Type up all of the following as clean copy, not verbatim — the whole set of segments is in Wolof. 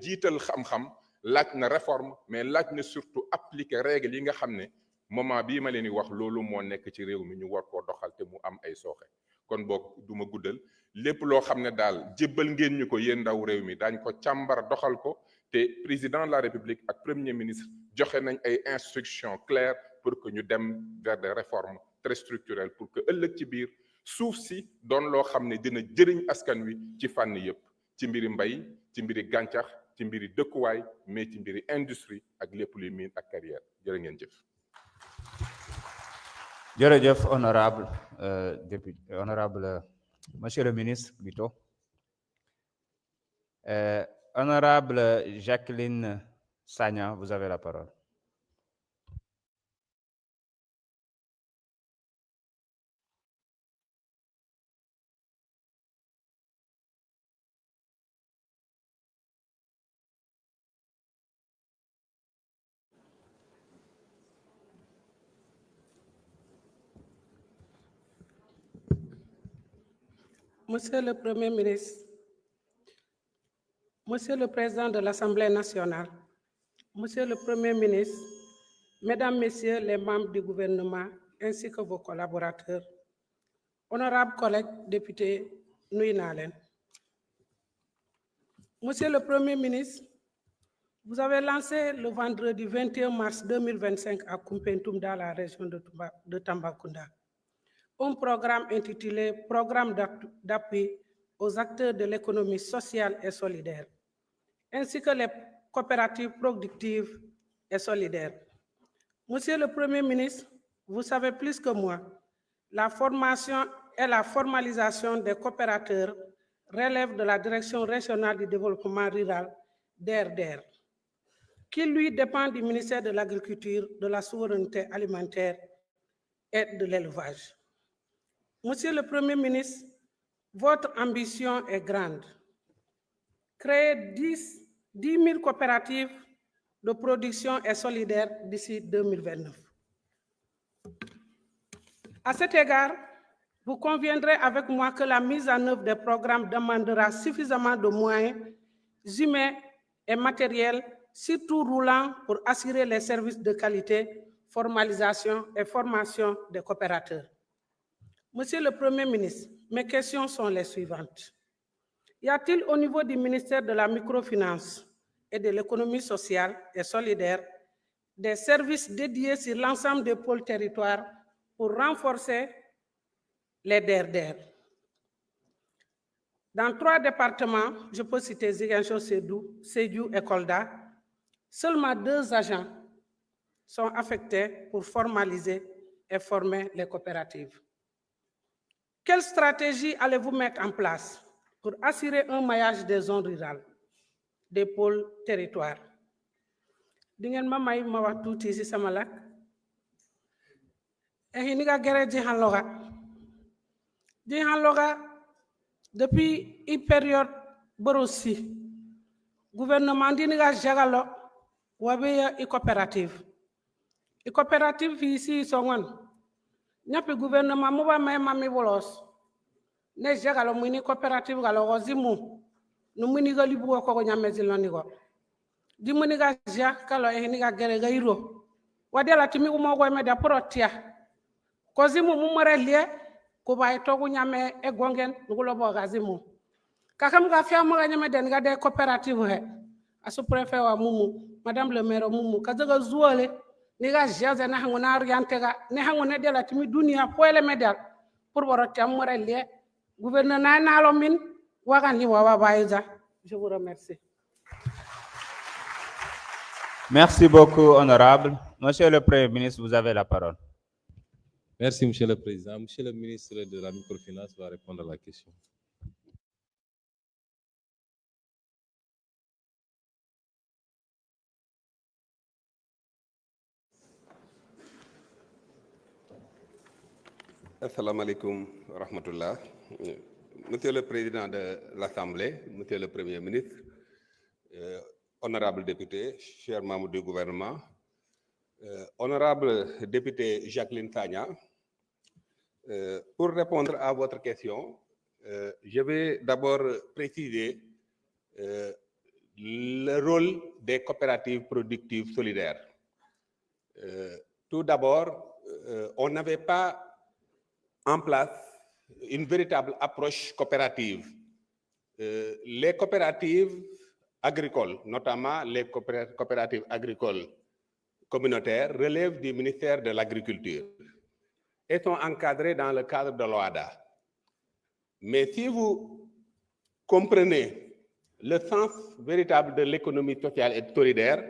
jiital xam-xam laaj na réforme mais laaj na surtout appliquer règles yi nga xam ne moment bii ma leen di wax loolu moo nekk ci réew mi ñu war koo doxal te mu am ay sooxe kon boog du ma guddal lépp loo xam ne daal jébbal ngeen ñu ko yéen ndaw réew mi daañ ko càmbar doxal ko te président de la république ak premier ministre joxe nañ ay instructions claires pour que ñu dem vers des réformes très structurelles pour que ëllëg ci biir suuf si doon loo xam ne dina jëriñ askan wi ci fànn yëpp ci mbiri mbay ci mbiri gàncax ci mbiri dëkkuwaay mais ci mbiri industrie ak lépp luy mine ak carrière jërë ngeen jëf. jërëjëf honorable député honorable monsieur le ministre plutôt honorable Jacqueline Sagna, vous avez la parole. Monsieur le Premier ministre, Monsieur le Président de l'Assemblée nationale, Monsieur le Premier ministre, Mesdames, Messieurs les membres du gouvernement ainsi que vos collaborateurs, honorables collègues députés, nuyu naa leen. Monsieur le Premier ministre, vous avez lancé le vendredi 21 mars 2025 à Koumpentoum dans la région de Tambacounda un programme intitulé « Programme d'appui aux acteurs de l'économie sociale et solidaire », ainsi que les coopératives productives et solidaires. Monsieur le Premier ministre, vous savez plus que moi, la formation et la formalisation des coopérateurs relèvent de la Direction régionale du développement rural, DRDR, qui lui dépend du ministère de l'Agriculture, de la souveraineté alimentaire et de l'élevage. Monsieur le Premier ministre, votre ambition est grande. Créer 10 000 coopératives de production et solidaire d'ici 2029. À cet égard, vous conviendrez avec moi que la mise en œuvre des programmes demandera suffisamment de moyens humains et matériels, surtout roulants, pour assurer les services de qualité, formalisation et formation des coopérateurs. Monsieur le Premier ministre, mes questions sont les suivantes. Y a-t-il au niveau du ministère de la Microfinance et de l'économie sociale et solidaire des services dédiés sur l'ensemble des pôles territoires pour renforcer les DRDR? Dans 3 départements, je peux citer Ziguinchor, Sédhiou et Kolda, seulement 2 agents sont affectés pour formaliser et former les coopératives. Quelle stratégie allez-vous mettre en place pour assurer un maillage des zones rurales, des pôles territoires? Di ngeen ma may ma wax tuuti ci sama lak ni ga gere jihan loga depuis une période borosi gouvernement di ga jagalo wabe i coopérative ici songon ñapi gouvernement mo ba may mami bolos ne jagalo mu ni coopérative galo wazimu no mu ni gali bugo ko nyamezi loni go di mu ni ga ja kalo ni ga gere ga iro wadela timi umo go me da protia ko zimu mu morelie ko bay to go nyame e gongen ngulo bo ga zimu kakam ga fia mo ga nyame den ga de coopérative he asu préfet wa mumu madame le maire mumu kazaga zuole ni ga jaza na hangu na oriente ga ne hangu ne dela timi dunia poele medal pour borotia morelie gouverneur na lo min wagan li wa bayza. Je vous remercie. Merci beaucoup, honorable. Monsieur le Premier ministre, vous avez la parole. Merci, Monsieur le Président. Monsieur le ministre de la Microfinance va répondre à la question. Assalamu alaikum wa rahmatullah. Monsieur le Président de l'Assemblée, Monsieur le Premier ministre, honorables députés, chers membres du gouvernement, honorable député Jacqueline Sagna, pour répondre à votre question, je vais d'abord préciser le rôle des coopératives productives solidaires. Tout d'abord, on n'avait pas en place une véritable approche coopérative. Les coopératives agricoles, notamment les coopératives agricoles communautaires, relèvent du ministère de l'Agriculture et sont encadrées dans le cadre de l'OHADA. Mais si vous comprenez le sens véritable de l'économie sociale et solidaire,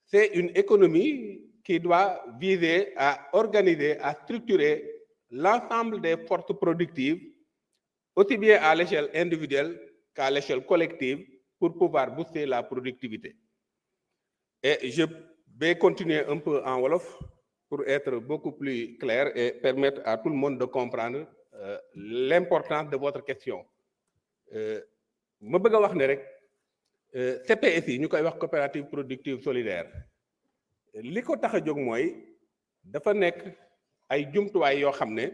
c'est une économie qui doit viser à organiser, à structurer l'ensemble des forces productives, aussi bien à l'échelle individuelle qu'à l'échelle collective, pour pouvoir booster la productivité. Et je vais continuer un peu en wolof pour être beaucoup plus clair et permettre à tout le monde de comprendre l'importance de votre question. Ma bëgg a wax ne rek CPS yi ñu koy wax coopérative productive solidaire li ko tax a jóg mooy dafa nekk ay jumtuwaay yoo xam ne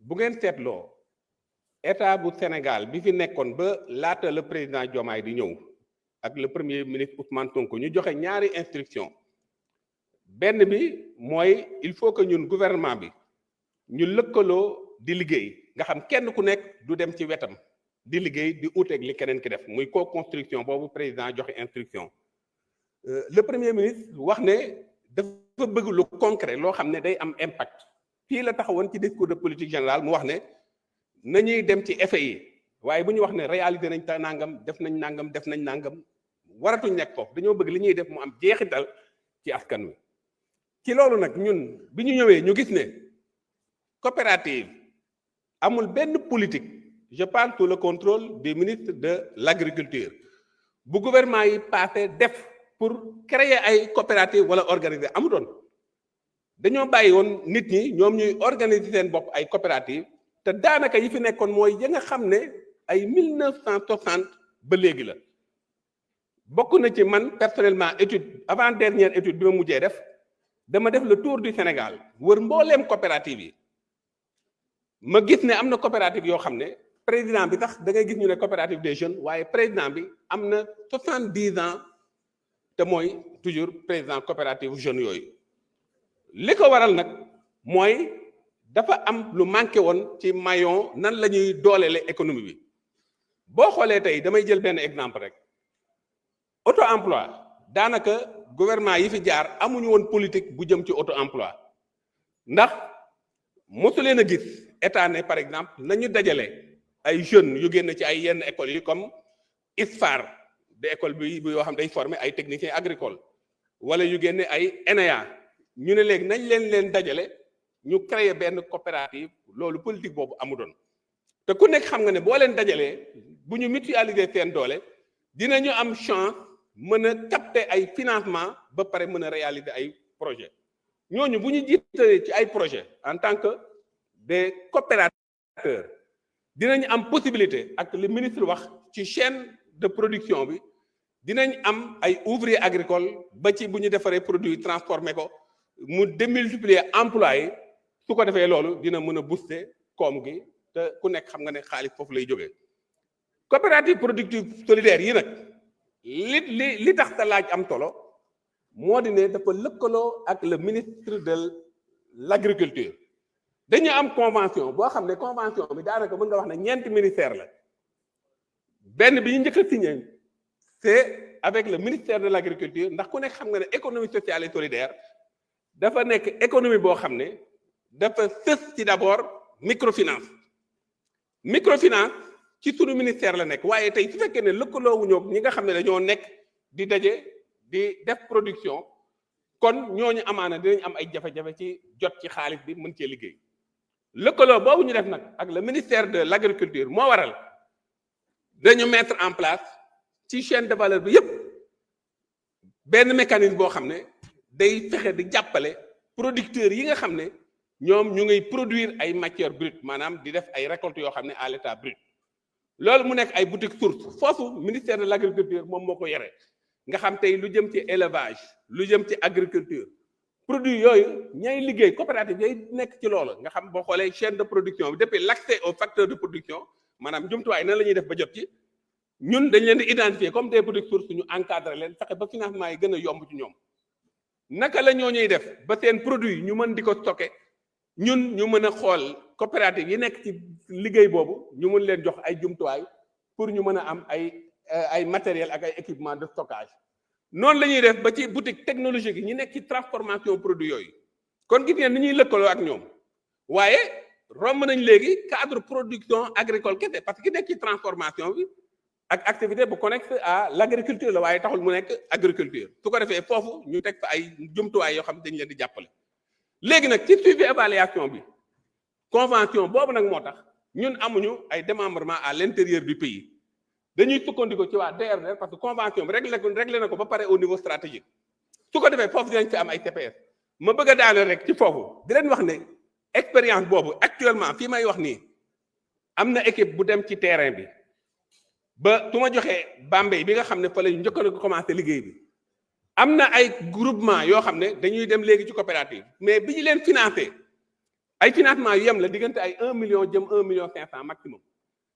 bu ngeen seetloo état bu Sénégal bi fi nekkoon ba laata le président Diomaye di ñëw ak le premier ministre Ousmane Sonko ñu joxe ñaari instruction benn bi mooy il faut que ñun gouvernement bi ñu lëkkaloo di liggéey nga xam kenn ku nekk du dem ci wetam di liggéey di uteeg li keneen ki def muy co-construction boobu président joxe instruction le premier ministre wax ne dafa bëgg lu concret loo xam ne day am impact fii la taxawoon ci discours de politique générale mu wax ne nañuy dem ci effet yi waaye bu ñu wax ne réalité nañ ta nangam def nañ nangam waratuñ nekk foofu dañoo bëgg li ñuy def mu am jeexital ci askan wi ci loolu nag ñun bi ñu ñëwee ñu gis ne coopérative amul benn politique je parle sous le contrôle du ministre de l'Agriculture bu gouvernement yi passé def pour créer ay coopérative wala organiser amutoon dañoo bàyyi woon nit ñi ñoom ñuy organiser seen bopp ay coopérative te daanaka yi fi nekkoon mooy ya nga xam ne ay 1960 ba léegi la bokk na ci man personnellement étude avant dernière étude bi ma mujjee def dama def le tour du Sénégal wër mbooleem coopérative yi ma gis ne am na coopérative yoo xam ne président bi tax da ngay gis ñu ne coopérative des jeunes waaye président bi am na 70 ans te mooy toujours président coopérative jeunes yooyu li ko waral nag mooy dafa am lu manqué woon ci maillon nan la ñuy dooleele économie bi boo xoolee tey damay jël benn exemple rek auto emploi daanaka gouvernement yi fi jaar amuñu woon politique bu jëm ci auto emploi ndax mosu leen a gis état ne par exemple nañu dajale ay jeunes yu génn ci ay yenn écoles yi comme ISFAR de école bi yoo xam day former ay techniciens agricoles wala yu génne ay ENEA ñu ne léegi nañ leen dajale ñu créer benn coopérative loolu politique boobu amu doon te ku nekk xam nga ne boo leen dajalee bu ñu mutualiser seen doole dinañu am chance mën a capter ay financement ba pare mën a réaliser ay projet ñooñu bu ñu jiitalee ci ay projet en tant que des coopérateurs dinañ am possibilité ak le ministre wax ci chaîne de production bi dinañ am ay ouvriers agricoles ba ci bu ñu defaree produit transformé ko mu démultiplier emploi yi su ko defee loolu dina mën a booster koom gi te ku nekk xam nga ne xaalis foofu lay jógee coopérative productive solidaire yi nag li tax ta laaj am solo moo di ne dafa lëkkaloo ak le ministre de l'Agriculture dañu am convention boo xam ne convention bi daanaka mën nga wax ne ñeenti ministère la benn bi ñu njëkk a signé c'est avec le ministère de l'Agriculture ndax ku nekk xam nga ne économie sociale et solidaire dafa nekk économie boo xam ne dafa sës ci d'abord microfinance ci sunu ministère la nekk waaye tey su fekkee ne lëkkaloowuñoo ñi nga xam ne dañoo nekk di daje di def production kon ñooñu amaana dinañ am ay jafe-jafe ci jot ci xaalis bi mën cee liggéey lëkkaloo boobu ñu def nag ak le ministère de l'Agriculture moo waral dañu mettre en place ci chaîne de valeur bi yépp benn mécanisme boo xam ne day fexe di jàppale producteurs yi nga xam ne ñoom ñu ngay produire ay matières brutes maanaam di def ay récoltes yoo xam ne à l'état brut loolu mu nekk ay boutique source foofu ministère de l'Agriculture moom moo ko yore nga xam tey lu jëm ci élevage lu jëm ci agriculture produit yooyu ñay liggéey coopérative yay nekk ci loolu nga xam boo xoolee chaîne de production bi depuis l'accès au facteur de production maanaam jumtuwaay nan la ñuy def ba jot ci ñun dañ leen di identifier comme des petites sources ñu encadrer leen fexe ba financement yi gën a yomb ci ñoom naka la ñoo ñuy def ba seen produit ñu mën di ko stocker ñun ñu mën a xool coopérative yi nekk ci liggéey boobu ñu mën leen jox ay jumtuwaay pour ñu mën a am ay matériel ak ay équipement de stockage noonu la ñuy def ba ci boutique technologique yi ñu nekk ci transformation produit yooyu kon gis ngeen ni ñuy lëkkaloo ak ñoom waaye romb nañ léegi cadre production agricole kese parce que ki nekk ci transformation bi ak activité bu connexe à l' agriculture la waaye taxul mu nekk agriculture su ko defee foofu ñu teg fa ay jumtuwaay yoo xam ne dañ leen di jàppale léegi nag ci suivi évaluation bi convention boobu nag moo tax ñun amuñu ay démembrement à l' intérieur du pays dañuy sukkandiku ci waa DRDR parce que convention bi réglé na ko ba pare au niveau stratégique su ko defee foofu dinañ fi am ay TPS ma bëgg a daane rek ci foofu di leen wax ne expérience boobu actuellement fii may wax nii am na équipe bu dem ci terrain bi ba su ma joxee Bambey bi nga xam ne fa la ñu njëkk a commencé liggéey bi am na ay groupement yoo xam ne dañuy dem léegi ci coopérative mais bi ñu leen financé ay financement yu yem la diggante ay 1 million jëm 1 million 500 maximum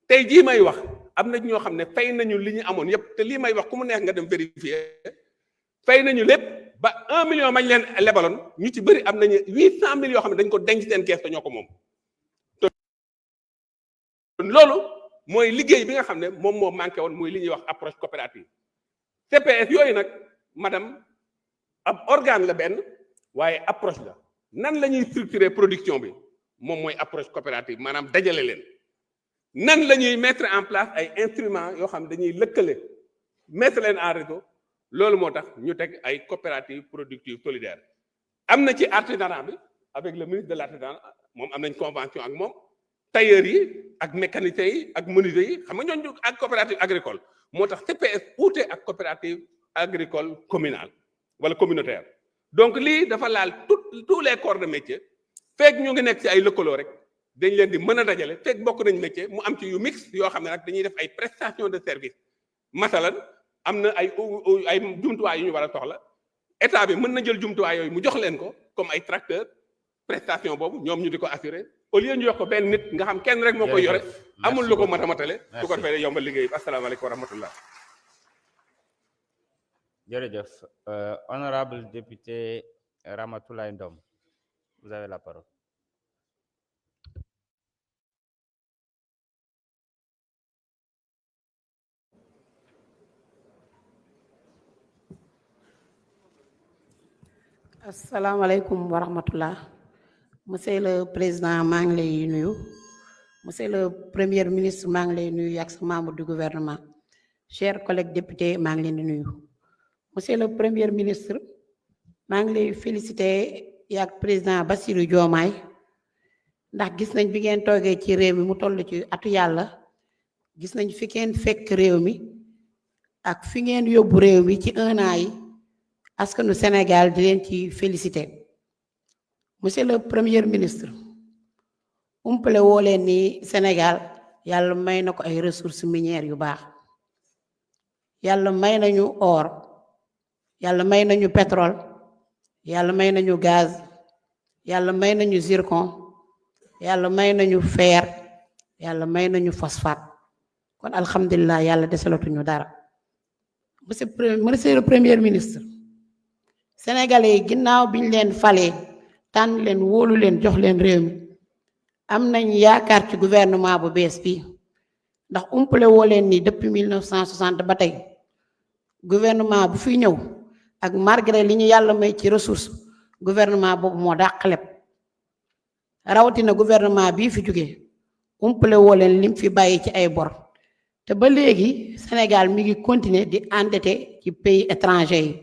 tey jii may wax am na ñoo xam ne fay nañu li ñu amoon yépp te lii may wax ku mu neex nga dem vérifier fay nañu lépp ba 1 million mañ leen lebaloon ñu ci bëri am nañu 800 000 yoo xam ne dañ ko denc seen kees te ñoo ko moom loolu mooy liggéey bi nga xam ne moom moo manqué woon mooy li ñuy wax approche coopérative TPS yooyu nag madame ab organe la benn waaye approche la nan la ñuy structurer production bi moom mooy approche coopérative maanaam dajale leen nan la ñuy mettre en place ay instruments yoo xam ne dañuy lëkkale mettre leen en réseau loolu moo tax ñu teg ay coopérative productive solidaire am na ci artisanat bi avec le ministre de l'artisanat moom am nañ convention ak moom tailleurs yi ak mécaniciens yi ak menuisiers yi xam nga ñooñu ak coopérative agricole moo tax TPS uute ak coopérative agricole communale wala communautaire donc lii dafa laal tous les corps de métier fekk ñu ngi nekk ci ay lëkkaloo rek dañ leen di mën a dajale fekk bokk nañ métier mu am ci yu mix yoo xam ne nag dañuy def ay prestation de service masalan am na ay jumtuwaay yu ñu war a soxla état bi mën na jël jumtuwaay yooyu mu jox leen ko comme ay tracteur prestation boobu ñoom ñu di ko assurer au lieu ñu jox ko benn nit nga xam kenn rek moo koy yore amul lu ko matamatale su ko defee yombal liggéey bi asalaamaaleykum wa rahmatullah jërëjëf honorable député Ramatoulaye Ndom vous avez la parole. asalaamaaleykum wa rahmatullah monsieur le président maa ngi lay nuyu monsieur le premier ministre maa ngi lay nuyu ak sa membre du gouvernement chers collègues députés maa ngi leen di nuyu monsieur le premier ministre maa ngi lay féliciter yaak président Bassirou Diomaye ndax gis nañ bi ngeen toogee ci réew mi mu toll ci atu yàlla gis nañ fi ngeen fekk réew mi ak fi ngeen yóbbu réew mi ci 1 an yi askanu Sénégal di leen ci félicité monsieur le premier ministre umpale woo leen ni Sénégal yàlla may na ko ay ressources minières yu baax yàlla may nañu or yàlla may nañu pétrole yàlla may nañu gaz yàlla may nañu zircon yàlla may nañu fer yàlla may nañu phosphate kon alhamdulilah yàlla desalatuñu dara monsieur le premier ministre sénégalais yi ginnaaw biñ leen falee tànn leen wóolu leen jox leen réew mi am nañ yaakaar ci gouvernement bu bees bi ndax umpale woo leen ni depuis 1960 ba tey gouvernement bu fi ñëw ak malgré li ñu yàlla may ci ressource gouvernement boobu moo dàq lépp rawatina gouvernement bii fi jógee umpale woo leen lim fi bàyyi ci ay bor te ba léegi Sénégal mi ngi continuer di endetté ci pays étranger yi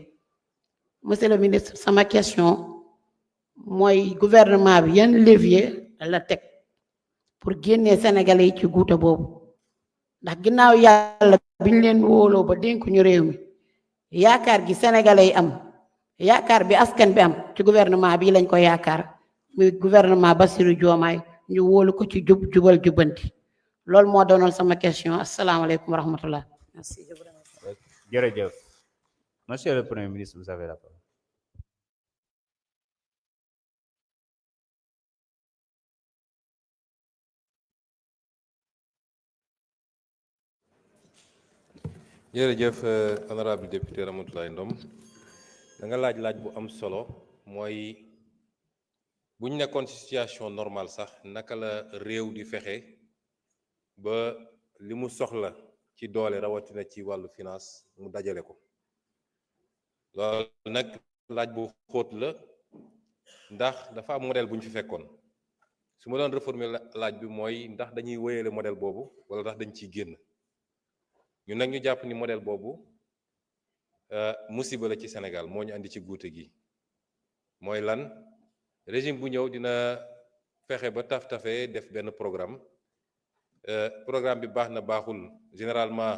monsieur le ministre sama question mooy gouvernement bi yan levier la teg pour génnee sénégalais yi ci guute boobu ndax ginnaaw yàlla biñ leen wóoloo ba dénk ñu réew mi yaakaar gi sénégalais yi am yaakaar bi askan bi am ci gouvernement bi lañ ko yaakaar muy gouvernement Bassirou Diomaye ñu wóolu ko ci jubal jubanti loolu moo doonoon sama question asalaamaaleykum wa rahmatullah merci. jërëjëf monsieur le premier ministre vous avez la parole. jërëjëf honorable député Ramatoulaye Ndom da nga laaj bu am solo mooy bu ñu nekkoon ci situation normale sax naka la réew di fexe ba li mu soxla ci doole rawatina ci wàllu finance mu dajale ko loolu nag laaj bu xóot la ndax dafa am modèle bu ñu fi fekkoon su ma doon réformer laaj bi mooy ndax dañuy wéyale modèle boobu wala ndax dañ ciy génn ñun nag ñu jàpp ni modèle boobu musiba la ci Sénégal moo ñu andi ci guute gi mooy lan régime bu ñëw dina fexe ba taf-tafee def benn programme bi baax na baaxul généralement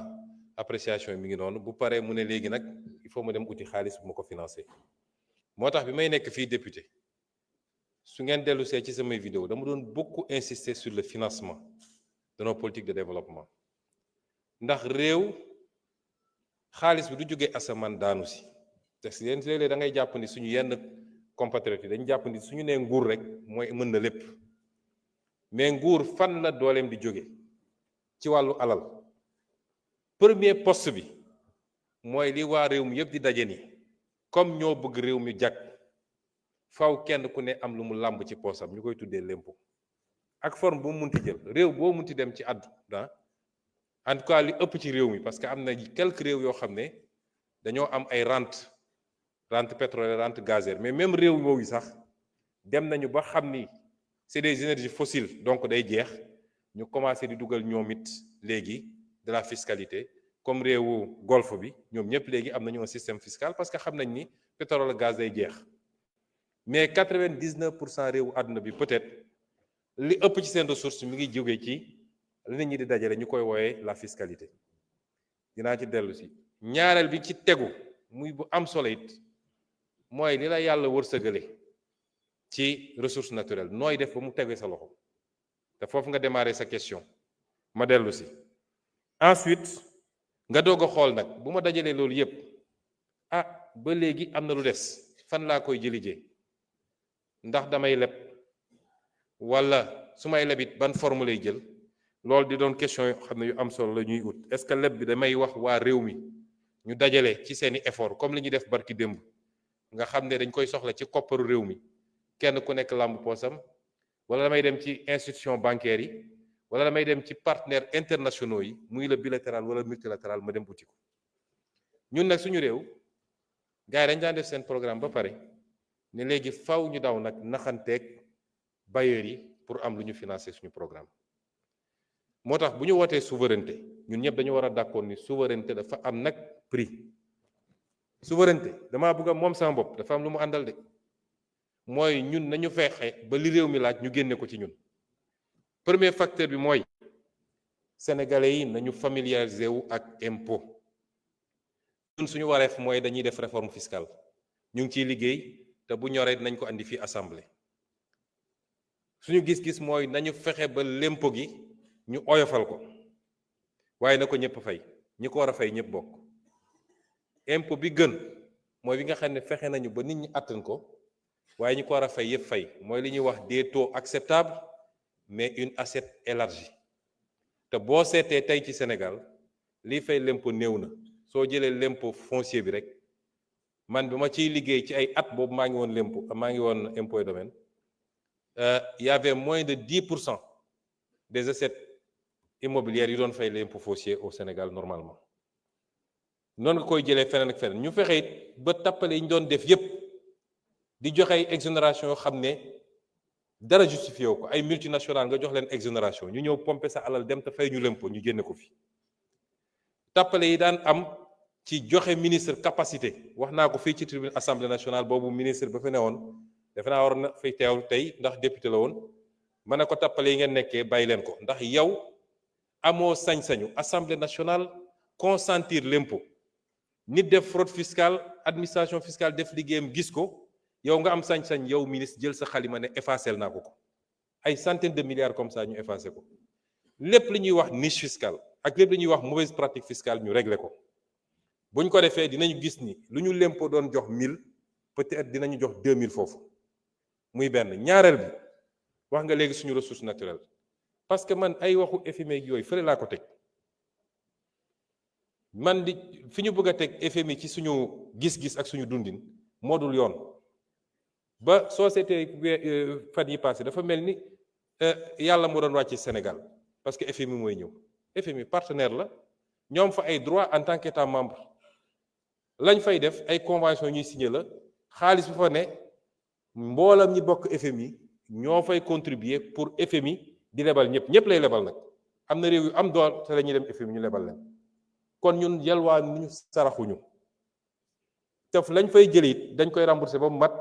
appréciation mi ngi noonu bu paree mu ne léegi nag il faut ma dem uti xaalis bu ma ko financer moo tax bi may nekk fii député su ngeen dellu see ci samay vidéo dama doon beaucoup insister sur le financement de nos politiques de développement ndax réew xaalis bi du jógee asamaan daanu si te si leen léeg-léeg da ngay jàpp ni suñu yenn compatriotes yi dañu jàpp ni suñu nee nguur rek mooy mën na lépp mais nguur fan la dooleem di jóge ci wàllu alal premier poste bi mooy li waa réew mi yëpp di daje ni comme ñoo bëgg réew mi jag faw kenn ku ne am lu mu làmb ci poosam ñu koy tuddee l'impôt ak forme bu mu munti jël réew boo munti dem ci àdduna en tout cas li ëpp ci réew mi parce que am na quelques réew yoo xam ne dañoo am ay rente pétrolière rente gazière mais même réew yooyu sax dem nañu ba xam ni c'est des énergies fossiles donc day jeex ñu commencé di dugal ñoom it léegi de la fiscalité comme réewu golfe bi ñoom ñëpp léegi am nañu un système fiscal parce que xam nañ ni pétrole gaz day jeex mais 99% réewu àdduna bi peut-être li ëpp ci seen ressource mi ngi jógee ci li nit ñi di dajale ñu koy wooyee la fiscalité dinaa ci dellu si ñaareel bi ci tegu muy bu am solo it mooy li la yàlla wërsëgale ci ressource naturelle nooy def ba mu tegee sa loxo te foofu nga démarrer sa question ma dellu si ensuite nga doog a xool nag bu ma dajalee loolu yépp ba léegi am na lu des fan laa koy jëlijee ndax damay leb wala su may lebit ban forme lay jël loolu di doon question yoo xam ne yu am solo la ñuy ut est-ce que leb bi damay wax waa réew mi ñu dajale ci seeni effort comme li ñuy def barki démb nga xam ne dañ koy soxla ci kopparu réew mi kenn ku nekk làmb poosam wala damay dem ci institution bancaire yi wala damay dem ci partenaires internationaux yi muy le bilatéral wala multilatéral ma dem uti ko ñun nag suñu réew gars yi dañ daan def seen programme ba pare ne léegi faw ñu daw nag naxanteeg bailleurs yi pour am lu ñu financer suñu programme moo tax bu ñu wootee souveraineté ñun ñëpp dañu war a d'accord ni souveraineté dafa am nag prix souveraineté damaa bëgg a moom sama bopp dafa am lu mu àndal de mooy ñun nañu fexe ba li réew mi laaj ñu génne ko ci ñun premier facteur bi mooy sénégalais yi nañu familiariser wu ak impôt ñun suñu wareef mooy dañuy def réforme fiscale ñu ngi ciy liggéey te bu ñoree nañ ko andi fii assemblée suñu gis-gis mooy nañu fexe ba l'impôt gi ñu oyofal ko waaye na ko ñëpp fay ñi ko war a fay ñëpp bokk impôt bi gën mooy bi nga xam ne fexe nañu ba nit ñi attan ko waaye ñi ko war a fay yëpp fay mooy li ñuy wax des taux acceptables mais une assiette élargie te boo seetee tey ci Sénégal lii fay l'impôt néew na soo jëlee l'impôt foncier bi rek man bi ma ciy liggéey ci ay at boobu maa ngi woon impôt et domaine y avait moins de 10% des assiettes immobilières yu doon fay l'impôt foncier au Sénégal normalement noonu nga koy jëlee feneen ak feneen ñu fexe it ba tappale yi ñu doon def yépp di joxe ay exonération yoo xam ne dara justifié wu ko ay multinationales nga jox leen exonération ñu ñëw pomper sa alal dem te fay ñu l'impôt ñu génne ko fi tappale yi daan am ci joxe ministre capacité wax naa ko fii ci tribune assemblée nationale boobu ministre ba fa ne woon defe naa war na fay teew tey ndax député la woon ma ne ko tappale yi ngeen nekkee bàyyi leen ko ndax yow amoo sañ-sañu assemblée nationale consentir l'impôt nit def fraude fiscale administration fiscale def liggéeyam gis ko yow nga am sañ-sañ yow ministre jël sa xalima ne effacé naa ko ay centaines de milliards comme ça ñu effacé ko lépp li ñuy wax niche fiscale ak lépp li ñuy wax mauvaise pratique fiscale ñu réglé ko buñ ko defee dinañu gis ni lu ñu l'impôt doon jox 1000 peut-être dinañu jox 2000 foofu muy benn ñaareel bi wax nga léegi suñu ressource naturelle parce que man ay waxu FMI yooyu fële laa ko teg man di fi ñu bëgg a teg FMI ci suñu gis-gis ak suñu dundin moo dul yoon ba société fan yi passé dafa mel ni yàlla moo doon wàcc Sénégal parce que FMI mooy ñëw FMI partenaire la ñoom fa ay droit en tant qu'État membre lañ fay def ay convention ñuy signé la xaalis bu fa ne mboolam ñi bokk FMI ñoo fay contribuer pour FMI di lebal ñëpp lay lebal nag am na réew yu am doole te la ñuy dem FMI ñu lebal leen kon ñun yalwaa ñu saraxuñu te lañ fay jëlee it dañ koy rembourser ba mu mat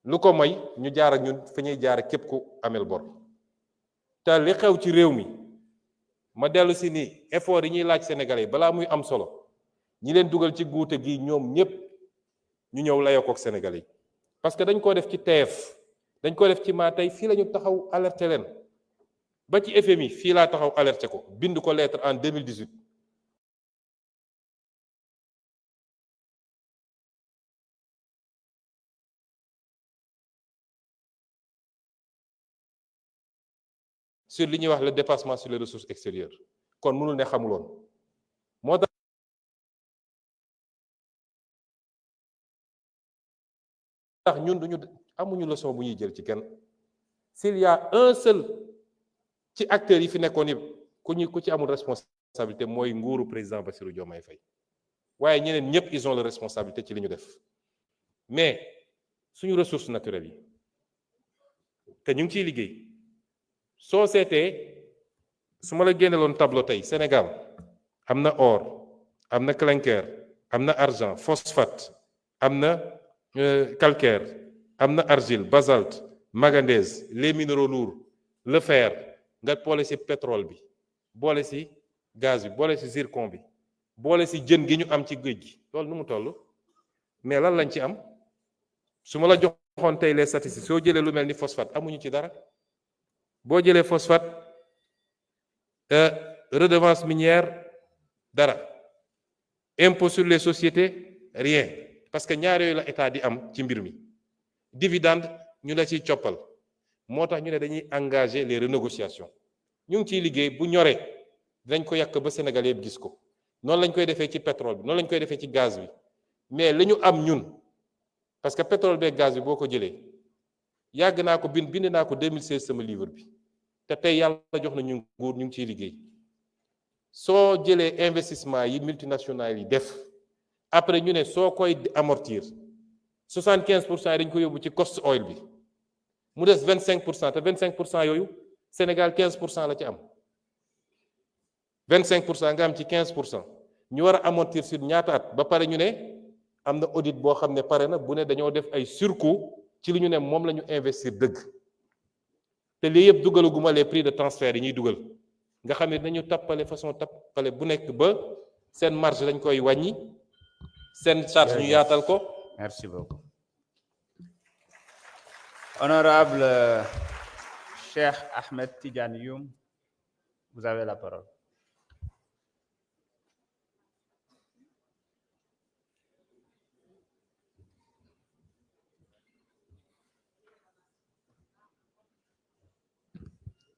lu ko may ñu jaar ak ñun fa ñuy jaar ak képp ku amel bor te li xew ci réew mi ma dellu si ni effort yi ñuy laaj Sénégalais balaa muy am solo ñi leen dugal ci guute gi ñoom ñëpp ñu ñëw layoo kook Sénégalais parce que dañ ko def ci TF dañ ko def ci maa tey fii la ñu taxaw alerter leen ba ci FMI fii laa taxaw alerter ko bind ko lettre en 2018 sur li ñuy wax le dépassement sur les ressources extérieures kon mënul ne xamuloon moo tax ñun duñu amuñu leçon bu ñuy jël ci kenn s'il y a un seul ci acteurs yi fi nekkoon yëpp ku ci amul responsabilité mooy nguuru président Bassirou Diomaye Faye waaye ñeneen ñëpp ils ont la responsabilité ci li ñu def mais suñu ressources naturelles yi te ñu ngi ciy liggéey soo seetee su ma la génneloon tableau tey Sénégal am na or am na clinker am na argent phosphate am na calcaire am na argile basalte manganèse les minéraux lourds le fer nga boole ci pétrole bi boole ci gaz bi boole ci zircon bi boole ci jën gi ñu am ci géej gi loolu nu mu toll mais lan lañ ci am su ma la joxoon tey les statistiques soo jëlee lu mel ni phosphate amuñu ci dara boo jëlee phosphate redevance minière dara impôt sur les sociétés rien parce que ñaar yooyu la état di am ci mbir mi dividende ñu la ciy coppal moo tax ñu ne dañuy engager les renégociations ñu ngi ciy liggéey bu ñoree dinañ ko yàq ba Sénégal yëpp gis ko noonu lañ koy defee ci pétrole bi noonu lañ koy defee ci gaz bi mais li ñu am ñun parce que pétrole beeg gaz bi boo ko jëlee yàgg naa ko bind naa ko 2016 sama livre bi te tey yàlla jox na ñu nguur ñu ngi ciy liggéey soo jëlee investissement yi multinationales yi def après ñu ne soo koy amortir 75% yi dañ ko yóbbu ci cost oil bi mu des 25% te 25% yooyu Sénégal 15% la ci am 25% nga am ci 15% ñu war a amortir sur ñaata at ba pare ñu ne am na audit boo xam ne pare na bu ne dañoo def ay surcoût ci li ñu ne moom la ñu investir dëgg te lii yëpp dugalaguma les prix de transfert yi ñuy dugal nga xam ne dañu tappale façon tappale bu nekk ba seen marge dañ koy wàññi seen charge ñu yaatal ko. Merci beaucoup. Honorable Cheikh Ahmed Tidiane Youm, vous avez la parole.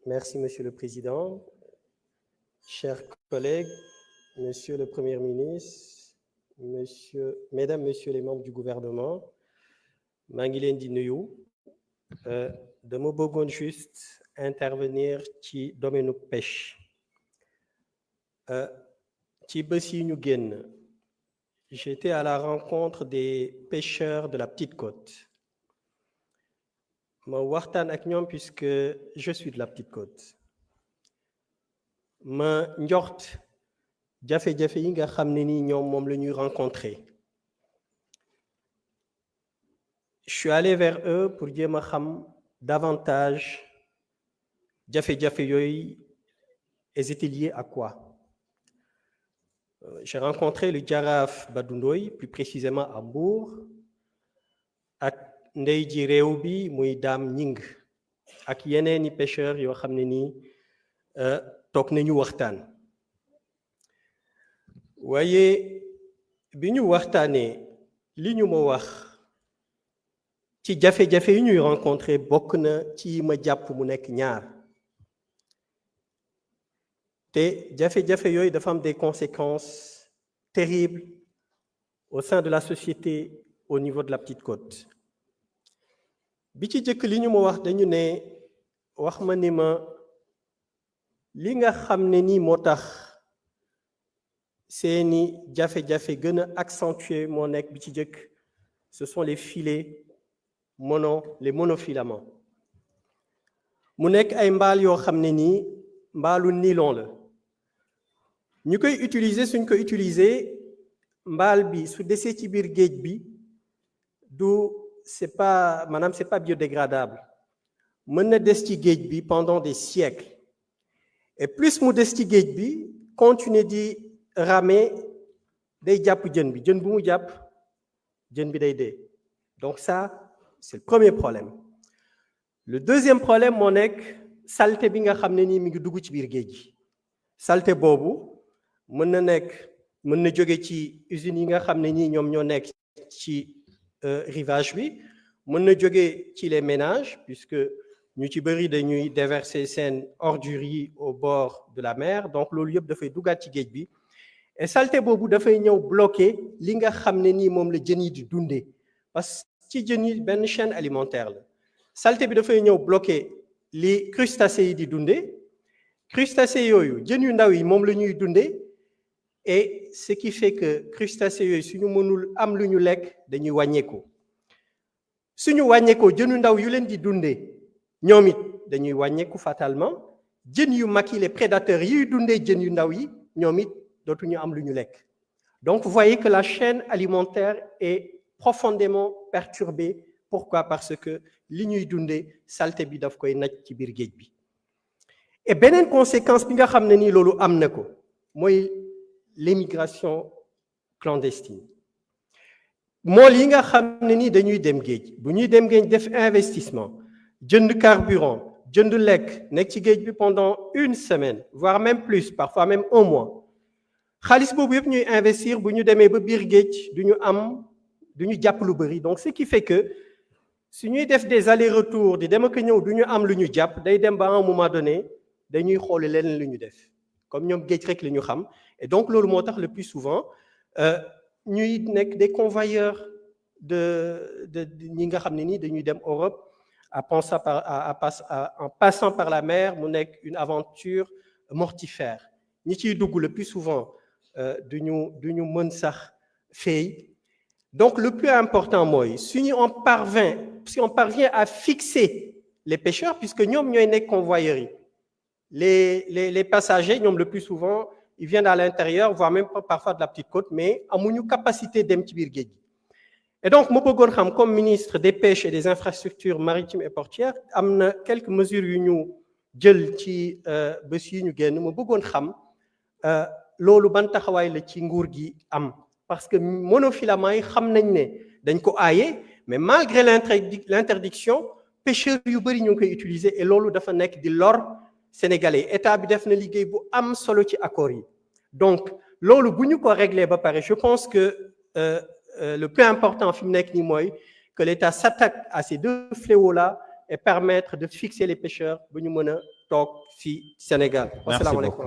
Merci, Monsieur le Président. Chers collègues, Monsieur le Premier ministre, Mesdames, Messieurs les membres du gouvernement, maa ngi leen di nuyu. Dama bëggoon juste intervenir ci domaine pêche. Ci bés yi ñu génn, j'étais à la rencontre des pêcheurs de la Petite Côte. ma waxtaan ak ñoom puisque je suis de la Petite Côte. ma njort jafe-jafe yi nga xam ne ni ñoom moom la ñuy rencontrer. Je suis allé vers eux pour jéem a xam davantage jafe-jafe yooyu étaient liés à quoi. J'ai rencontré le Jaraaf Badou Ndoye, plus précisément à Mbour, ak ndey ji réew bi muy Dame Ñing ak yeneeni pêcheurs yoo xam ne nii toog nañu waxtaan. waaye bi ñu waxtaanee li ñu ma wax ci jafe-jafe yi ñuy rencontrer bokk na ci ma jàpp mu nekk ñaar te jafe-jafe yooyu dafa am des conséquences terrible au sein de la société au niveau de la Petite Côte. bi ci jëkk li ñu ma wax dañu ne wax ma ni ma li nga xam ne nii moo tax seeni jafe-jafe gën a accentué moo nekk bi ci jëkk ce sont les filets les monofilaments mu nekk ay mbaal yoo xam ne nii mbaalu nylon la ñu koy utiliser suñ ko utiliser mbaal bi su desee ci biir géej bi c'est pas biodégradable mën na des ci géej bi pendant des siècles et plus mu des ci géej bi continuer di ramer day jàpp jën bi bu mu jàpp jën bi day dee donc ça c'est le premier problème. Le deuxième problème moo nekk saleté bi nga xam ne nii mi ngi dugg ci biir géej gi saleté boobu mën na jóge ci usines yi nga xam ne nii ñoom ñoo nekk ci rivage bi mën na jóge ci les ménages puisque ñu ci bëri dañuy déverser seen ordures yi au bord de la mer donc loolu yëpp dafay duggaat ci géej bi et saleté boobu dafay ñëw bloquer li nga xam ne nii moom la jën yi di dundee parce que ci jën yi benn chaîne alimentaire la saleté bi dafay ñëw bloquer li crustacés yi di dundee crustacés yooyu jën yu ndaw yi moom la ñuy dundee et ce qui fait que crustacés yooyu suñu mënul am lu ñu lekk dañuy wàññeeku suñu wàññeekoo jën yu ndaw yu leen di dundee ñoom it dañuy wàññeeku fatalement jën yu mag yi les prédateurs yiy dundee jën yu ndaw yi ñoom it dootuñu am lu ñu lekk donc vous voyez que la chaîne alimentaire est profondément perturbée. Pourquoi? Parce que li ñuy dundee saleté bi daf koy naj ci biir géej bi et beneen conséquence bi nga xam ne nii loolu am na ko mooy l'émigration clandestine mool yi nga xam ne nii dañuy dem géej bu ñuy dem géej def investissement jënd carburant jënd lekk nekk ci géej bi pendant une semaine voire même plus parfois même un mois xaalis boobu yëpp ñuy investir bu ñu demee ba biir géej du ñu jàpp lu bëri donc ce qui fait que su ñuy def des allers-retours di dem ak ñëw du ñu am lu ñu jàpp day dem ba à un moment donné dañuy xool leneen lu ñu def comme ñoom géej rek la ñu xam et donc loolu moo tax le plus souvent ñuy nekk des convoyeurs de ñi nga xam ne nii dañuy dem Europe en passant par la mer mu nekk une aventure mortifère ñi ciy dugg le plus souvent du ñu mën sax fay. Donc le plus important mooy si on parvient à fixer les pêcheurs puisque ñoom ñooy nekk convoyeurs yi les passagers ñoom le plus souvent ils viennent à l'intérieur voire même parfois de la Petite Côte mais amuñu capacité dem ci biir géej gi et donc ma bëggoon xam comme ministre des pêches et des infrastructures maritimes et portuaires am na quelques mesures yu ñu jël ci bés yi ñu génn ma bëggoon xam loolu ban taxawaay la ci nguur gi am parce que monofilament yi xam nañ ne dañ ko aaye mais malgré l'interdiction pêcheurs yu bëri ñu ngi koy utiliser et loolu dafa nekk di lor sénégalais état bi def na liggéey bu am solo ci accord yi donc loolu bu ñu ko régler ba pare je pense que le plus important fi mu nekk nii mooy que l'État s'attaque à ces deux fléaux-là et permettre de fixer les pêcheurs ba ñu mën a toog fii Sénégal. Merci beaucoup.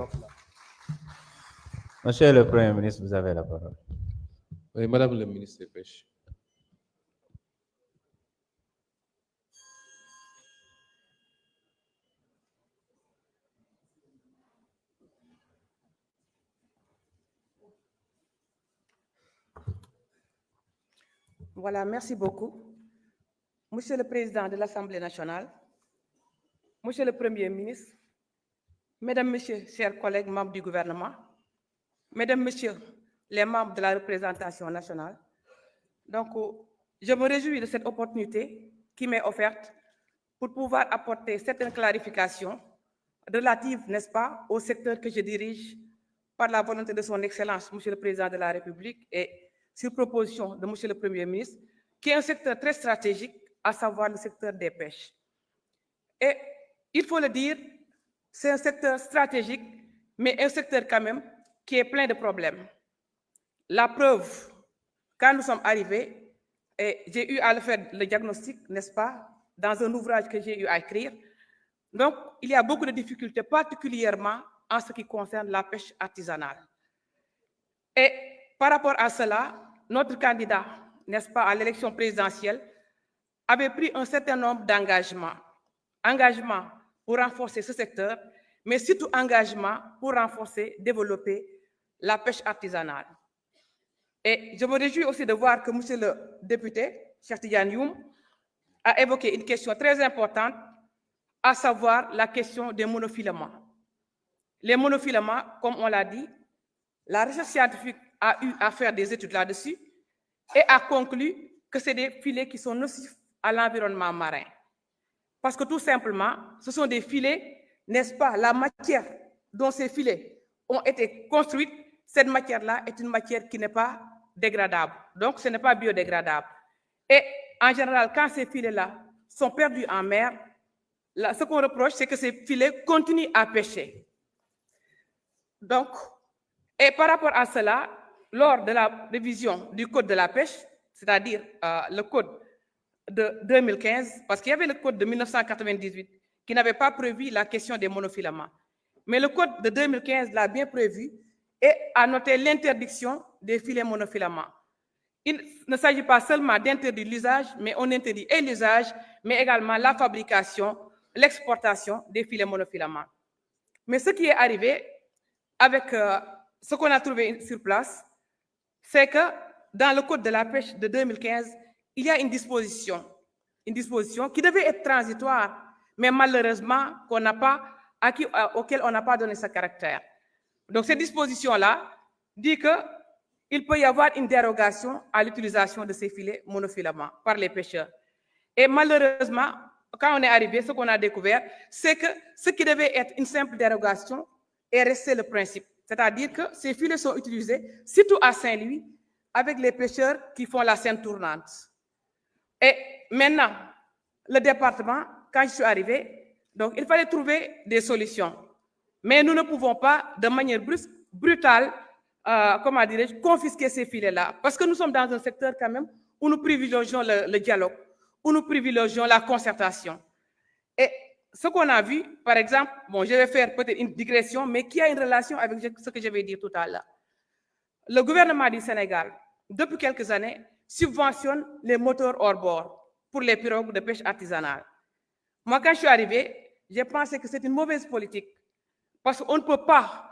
Monsieur le Premier ministre, vous avez la parole. Oui, Madame le ministre des Pêches. Voilà, merci beaucoup. Monsieur le Président de l'Assemblée nationale, Monsieur le Premier ministre, Mesdames, Messieurs, chers collègues membres du gouvernement, Mesdames, Messieurs, les membres de la représentation nationale. Donc, je me réjouis de cette opportunité qui m'est offerte pour pouvoir apporter certaines clarifications relatives, n'est-ce pas, au secteur que je dirige par la volonté de son Excellence, Monsieur le Président de la République, et sur proposition de Monsieur le Premier ministre, qui est un secteur très stratégique, à savoir le secteur des pêches. Et il faut le dire, c'est un secteur stratégique, mais un secteur quand même qui est plein de problèmes. La preuve, quand nous sommes arrivés, et j'ai eu à le faire le diagnostic, n'est-ce pas, dans un ouvrage que j'ai eu à écrire. Donc, il y a beaucoup de difficultés, particulièrement en ce qui concerne la pêche artisanale. Et par rapport à cela, notre candidat, n'est-ce pas, à l'élection présidentielle, avait pris un certain nombre d'engagements. Engagements pour renforcer ce secteur, mais surtout engagements pour renforcer, développer la pêche artisanale. Et je me réjouis aussi de voir que monsieur le député, Cheikh Tidiane Youm, a évoqué une question très importante, à savoir la question des monofilaments. Les monofilaments, comme on l'a dit, la recherche scientifique a eu à faire des études là-dessus et a conclu que c'est des filets qui sont nocifs à l'environnement marin. Parce que tout simplement, ce sont des filets, n'est-ce pas, la matière dont ces filets ont été construits, cette matière-là est une matière qui n'est pas dégradable. Donc, ce n'est pas biodégradable. Et en général, quand ces filets-là sont perdus en mer, là, ce qu'on reproche, c'est que ces filets continuent à pêcher. Donc, et par rapport à cela, lors de la révision du Code de la pêche, c'est-à-dire le Code de 2015, parce qu'il y avait le Code de 1998 qui n'avait pas prévu la question des monofilaments. Mais le Code de 2015 l'a bien prévu et a noté l'interdiction des filets monofilaments. Il ne s'agit pas seulement d'interdire l'usage, mais on interdit et l'usage, mais également la fabrication, l'exportation des filets monofilaments. Mais ce qui est arrivé avec ce qu'on a trouvé sur place, c'est que dans le Code de la pêche de 2015, il y a une disposition qui devait être transitoire, mais malheureusement auquel on n'a pas donné ce caractère. Donc cette disposition-là dit qu'il peut y avoir une dérogation à l'utilisation de ces filets monofilaments par les pêcheurs. Et malheureusement, quand on est arrivé, ce qu'on a découvert, c'est que ce qui devait être une simple dérogation est resté le principe. C'est-à-dire que ces filets sont utilisés, surtout à Saint-Louis, avec les pêcheurs qui font la scène tournante. Et maintenant, le département, quand je suis arrivé, donc il fallait trouver des solutions. Mais nous ne pouvons pas, de manière brutale, confisquer ces filets-là. Parce que nous sommes dans un secteur quand même où nous privilégions le dialogue, où nous privilégions la concertation. Et ce qu'on a vu, par exemple, bon, je vais faire peut-être une digression, mais qui a une relation avec ce que je vais dire tout à l'heure. Le gouvernement du Sénégal, depuis quelques années, subventionne les moteurs hors bord pour les pirogues de pêche artisanale. Moi, quand je suis arrivé, j'ai pensé que c'est une mauvaise politique parce qu'on ne peut pas,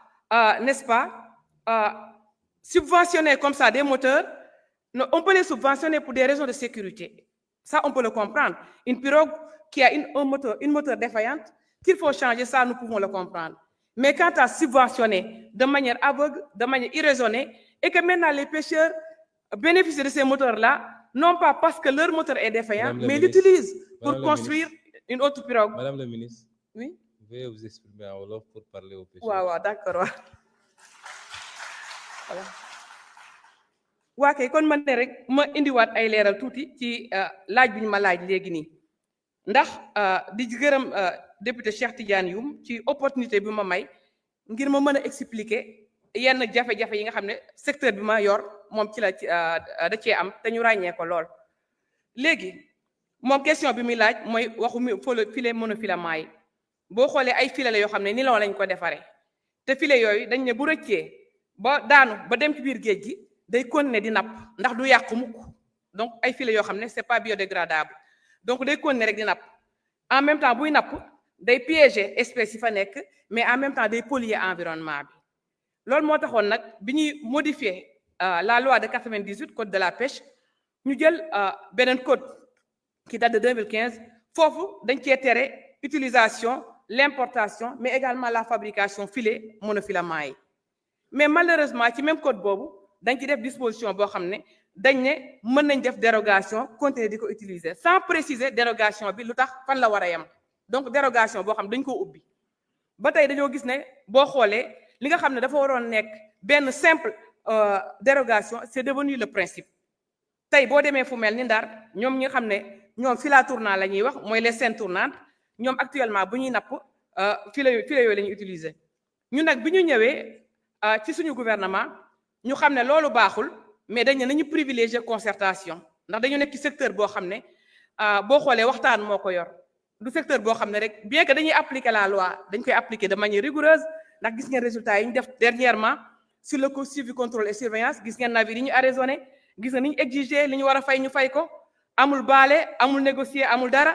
n'est-ce pas, subventionner comme ça des moteurs. On peut les subventionner pour des raisons de sécurité. Ça, on peut le comprendre. Une pirogue qui a une moteur défaillante, qu'il faut changer, ça, nous pouvons le comprendre. Mais quand tu as subventionné de manière aveugle, de manière irraisonnée, et que maintenant les pêcheurs bénéficient de ces moteurs-là, non pas parce que leur moteur est défaillant, mais l'utilisent pour construire une autre pirogue. Madame la ministre, oui? veuillez vous exprimer en wolof pour parler aux pêcheurs. Waaw, d'accord. Voilà. waa kay kon man ne rek ma indiwaat ay leeral tuuti ci laaj bi ñu ma laaj léegi nii ndax di gërëm député Cheikh Tidiane Youm ci opportunité bi ma may ngir ma mën a expliquer yenn jafe-jafe yi nga xam ne secteur bi ma yor moom ci la da cee am te ñu ràññee ko lool. léegi moom question bi muy laaj mooy waxu filet monofilament yi boo xoolee ay filet la yoo xam ne nylon lañ ko defaree te filet yooyu dañ ne bu rëccee ba daanu ba dem ci biir géej gi day continuer di napp ndax du yàqu mukk donc ay filets yoo xam ne c'est pas biodégradable donc day continuer rek di napp en même temps buy napp day piéger espèces yi fa nekk mais en même temps day polluer environnement bi loolu moo taxoon nag bi ñuy modifier la loi de 98 code de la pêche ñu jël beneen code qui date de 2015 foofu dañ cee tere utilisation l'importation mais également la fabrication filet monofilament yi mais malheureusement ci même code boobu dañ ci def disposition boo xam ne dañ ne mën nañ def dérogation continuer di ko utiliser sans préciser dérogation bi lu tax fan la war a yem donc dérogation boo xam dañ ko ubbi ba tey dañoo gis ne boo xoolee li nga xam ne dafa waroon nekk benn simple dérogation c'est devenu le principe tey boo demee fu mel ni Ndar ñoom ñi nga xam ne ñoom fila tournant la ñuy wax mooy les scènes tournantes ñoom actuellement bu ñuy napp filet yooyu la ñuy utiliser ñu nag bi ñu ñëwee ci suñu gouvernement ñu xam ne loolu baaxul mais dañ ne nañu privilégier concertation ndax dañu nekk ci secteur boo xam ne boo xoolee waxtaan moo ko yor du secteur boo xam ne rek bien que dañuy appliquer la loi dañ koy appliquer de manière rigoureuse ndax gis ngeen résultat yi ñu def dernièrement sur le suivi contrôle et surveillance gis ngeen navire yi ñu arraisonné gis nga ni ñu exigé li ñu war a fay ñu fay ko amul baale amul négocier amul dara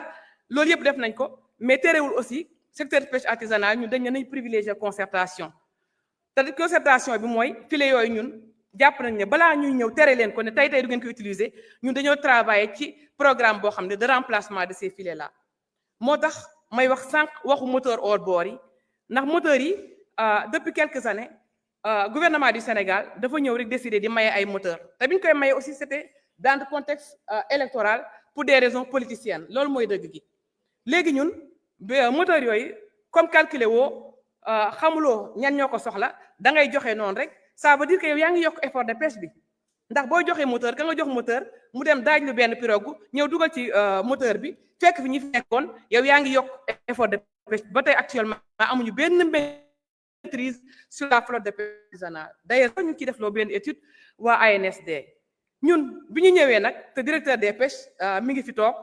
loolu yëpp def nañ ko mais terewul aussi secteur pêche artisanale ñun dañ ne nañ privilégier concertation te concertation bi mooy filet yooyu ñun jàpp nañ ne balaa ñuy ñëw tere leen ko ne tey du ngeen ko utiliser ñun dañoo travailler ci programme boo xam ne de remplacement de ces filets là moo tax may wax sànq waxu moteur hors bord yi ndax moteurs yi depuis quelques années gouvernement du Sénégal dafa ñëw rek décider di maye ay moteurs te bi ñu koy maye aussi c'était dans le contexte électoral pour des raisons politiciennes loolu mooy dëgg gi léegi ñun moteurs yooyu comme calculer woo xamuloo ñan ñoo ko soxla da ngay joxe noonu rek ça veut dire que yow yaa ngi yokk effort de pêche bi ndax boo joxee moteur ka nga jox moteur mu dem daaj lu benn pirogue ñëw dugal ci moteur bi fekk fi ñi fi nekkoon yow yaa ngi yokk effort de pêche ba tey actuellement amuñu benn maîtrise sur la flotte de pêche artisanale d'ailleurs ñu ciy def loo benn étude waa ANSD ñun bi ñu ñëwee nag te directeur des pêches mi ngi fi toog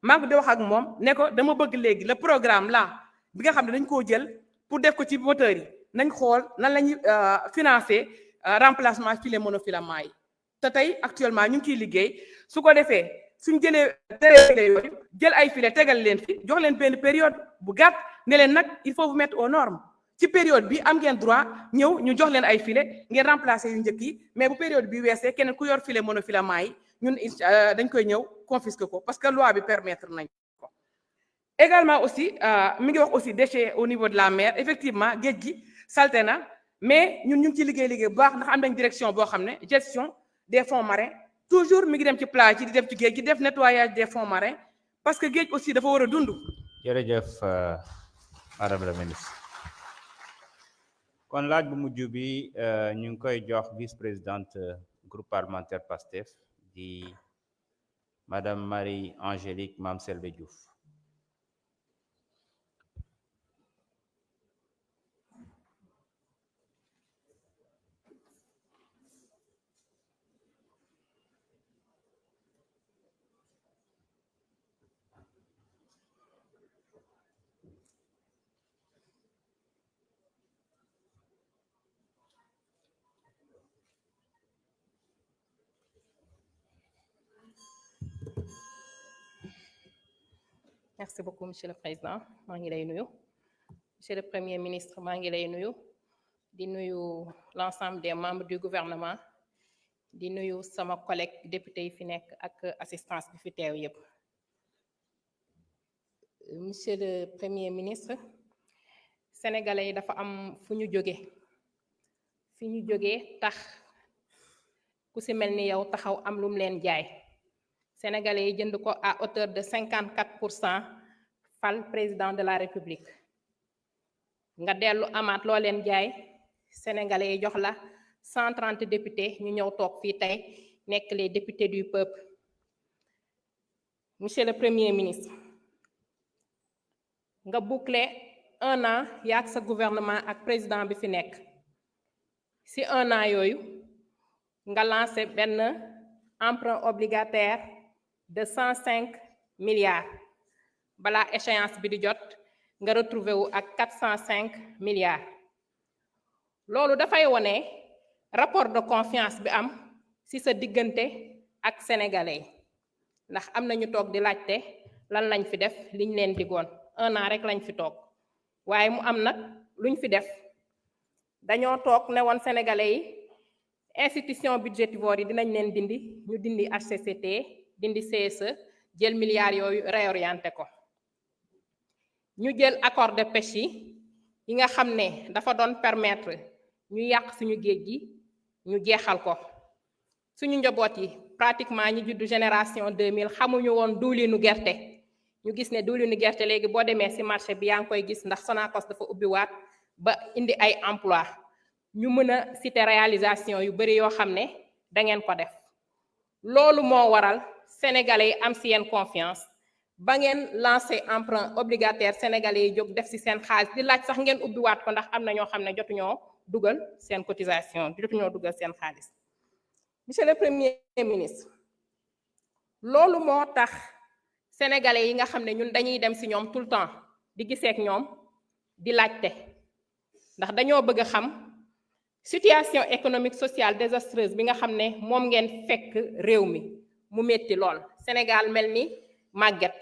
maa ngi di wax ak moom ne ko dama bëgg léegi le programme là bi nga xam ne dañ koo jël pour def ko ci moteurs yi nañ xool nan la ñuy financer remplacement filet monofilament yi te tey actuellement ñu ngi ciy liggéey su ko defee suñ jëlee filet yooyu jël ay filet tegal leen fi jox leen benn période bu gàtt ne leen nag il faut vous mettre aux normes ci période bi am ngeen droit ñëw ñu jox leen ay filet ngeen remplacer yu njëkk yi mais bu période bi weesee keneen ku yor filet monofilament yi ñun dañ koy ñëw confisquer ko parce que loi bi permettre nañ ko également aussi mi ngi wax aussi déchets au niveau de la mer effectivement géej gi salte na mais ñun ñu ngi ci liggéey bu baax ndax am nañ direction boo xam ne gestion des fonds marins toujours mi ngi dem ci plage yi di dem ci géej gi def nettoyage des fonds marins parce que géej aussi dafa war a dund. jërëjëf madame la ministre kon laaj bu mujj bi ñu ngi koy jox vice-présidente groupe parlementaire PASTEF di madame Marie-Angélique Mame Selbé Diouf. Merci beaucoup, Monsieur le Président. maa ngi lay nuyu. Monsieur le Premier ministre, maa ngi lay nuyu. Di nuyu l'ensemble des membres du gouvernement. Di nuyu sama collègue député yi fi nekk ak assistance bi fi teew yépp. Monsieur le Premier ministre, sénégalais yi dafa am fu ñu jóge. Fi ñu jógee tax ku ci mel ni yow taxaw am lu mu leen jaay. Sénégalais yi jënd ko à hauteur de 54% fal président de la République nga dellu amaat loo leen jaay Sénégalais yi jox la 130 députés ñu ñëw toog fii tey nekk les députés du peuple. Monsieur le Premier ministre nga boucler 1 an yaak sa gouvernement ak président bi fi nekk ci 1 an yooyu nga lancé benn emprunt obligataire de 105 milliards balaa échéance bi di jot nga retrouvé wu ak 405 milliards loolu dafay wone rapport de confiance bi am ci sa diggante ak sénégalais ndax am na ñu toog di laajte lan lañ fi def liñ leen digoon 1 an rek lañ fi toog waaye mu am nag luñ fi def dañoo toog ne woon sénégalais yi institution budgétivore yi dinañ leen dindi ñu dindi HCCT dindi CSE jël milliards yooyu réorienté ko ñu jël accord de pêche yi nga xam ne dafa doon permettre ñu yàq suñu géej gi ñu jeexal ko suñu njaboot yi pratiquement ñi juddu génération 2000 xamuñu woon diwlinu gerte ñu gis ne diwlinu gerte léegi boo demee ci marché bi yaa ngi koy gis ndax Sonacos dafa ubbiwaat ba indi ay emploi ñu mën a citer réalisation yu bari yoo xam ne dangeen ko def loolu moo waral sénégalais yi am ci yeen confiance ba ngeen lancé emprunt obligataire sénégalais yi jóg def ci seen xaalis di laaj sax ngeen ubbiwaat ko ndax am na ñoo xam ne jotuñoo dugal seen cotisation jotuñoo dugal seen xaalis. Monsieur le Premier ministre loolu moo tax sénégalais yi nga xam ne ñun dañuy dem ci ñoom tout le temps di gisee ak ñoom di laajte ndax dañoo bëgg a xam situation économique sociale désastreuse bi nga xam ne moom ngeen fekk réew mi mu métti lool Sénégal mel ni màgget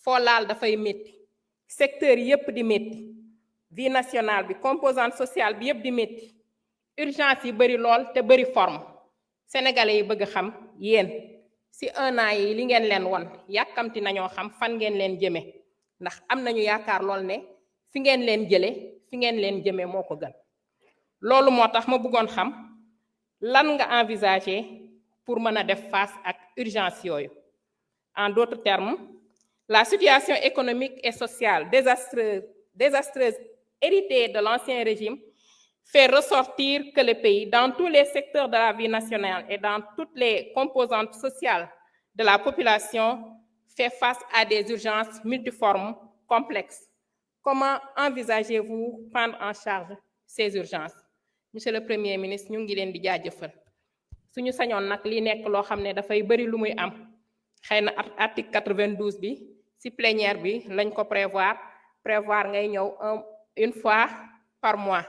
foo laal dafay métti secteur yépp di métti vie nationale bi composante sociale bi yépp di métti urgence yi bari lool te bari forme sénégalais yi bëgg xam yéen ci 1 an yi li ngeen leen won yàkkamti nañoo xam fan ngeen leen jëme ndax am nañu yaakaar lool ne fi ngeen leen jële fi ngeen leen jëme moo ko gën loolu moo tax ma bëggoon xam lan nga envisager pour mën a def face ak urgence yooyu en d'autres termes la situation économique et sociale désastreuse héritée de l'ancien régime fait ressortir que le pays, dans tous les secteurs de la vie nationale et dans toutes les composantes sociales de la population, fait face à des urgences multiformes, complexes. Comment envisagez-vous prendre en charge ces urgences? Monsieur le Premier ministre, ñu ngi leen di jaajëfal suñu sañoon nag li nekk loo xam ne dafay bari lu muy am xëy na article 92 bi ci plénière bi lañ ko prévoir ngay ñëw une fois par mois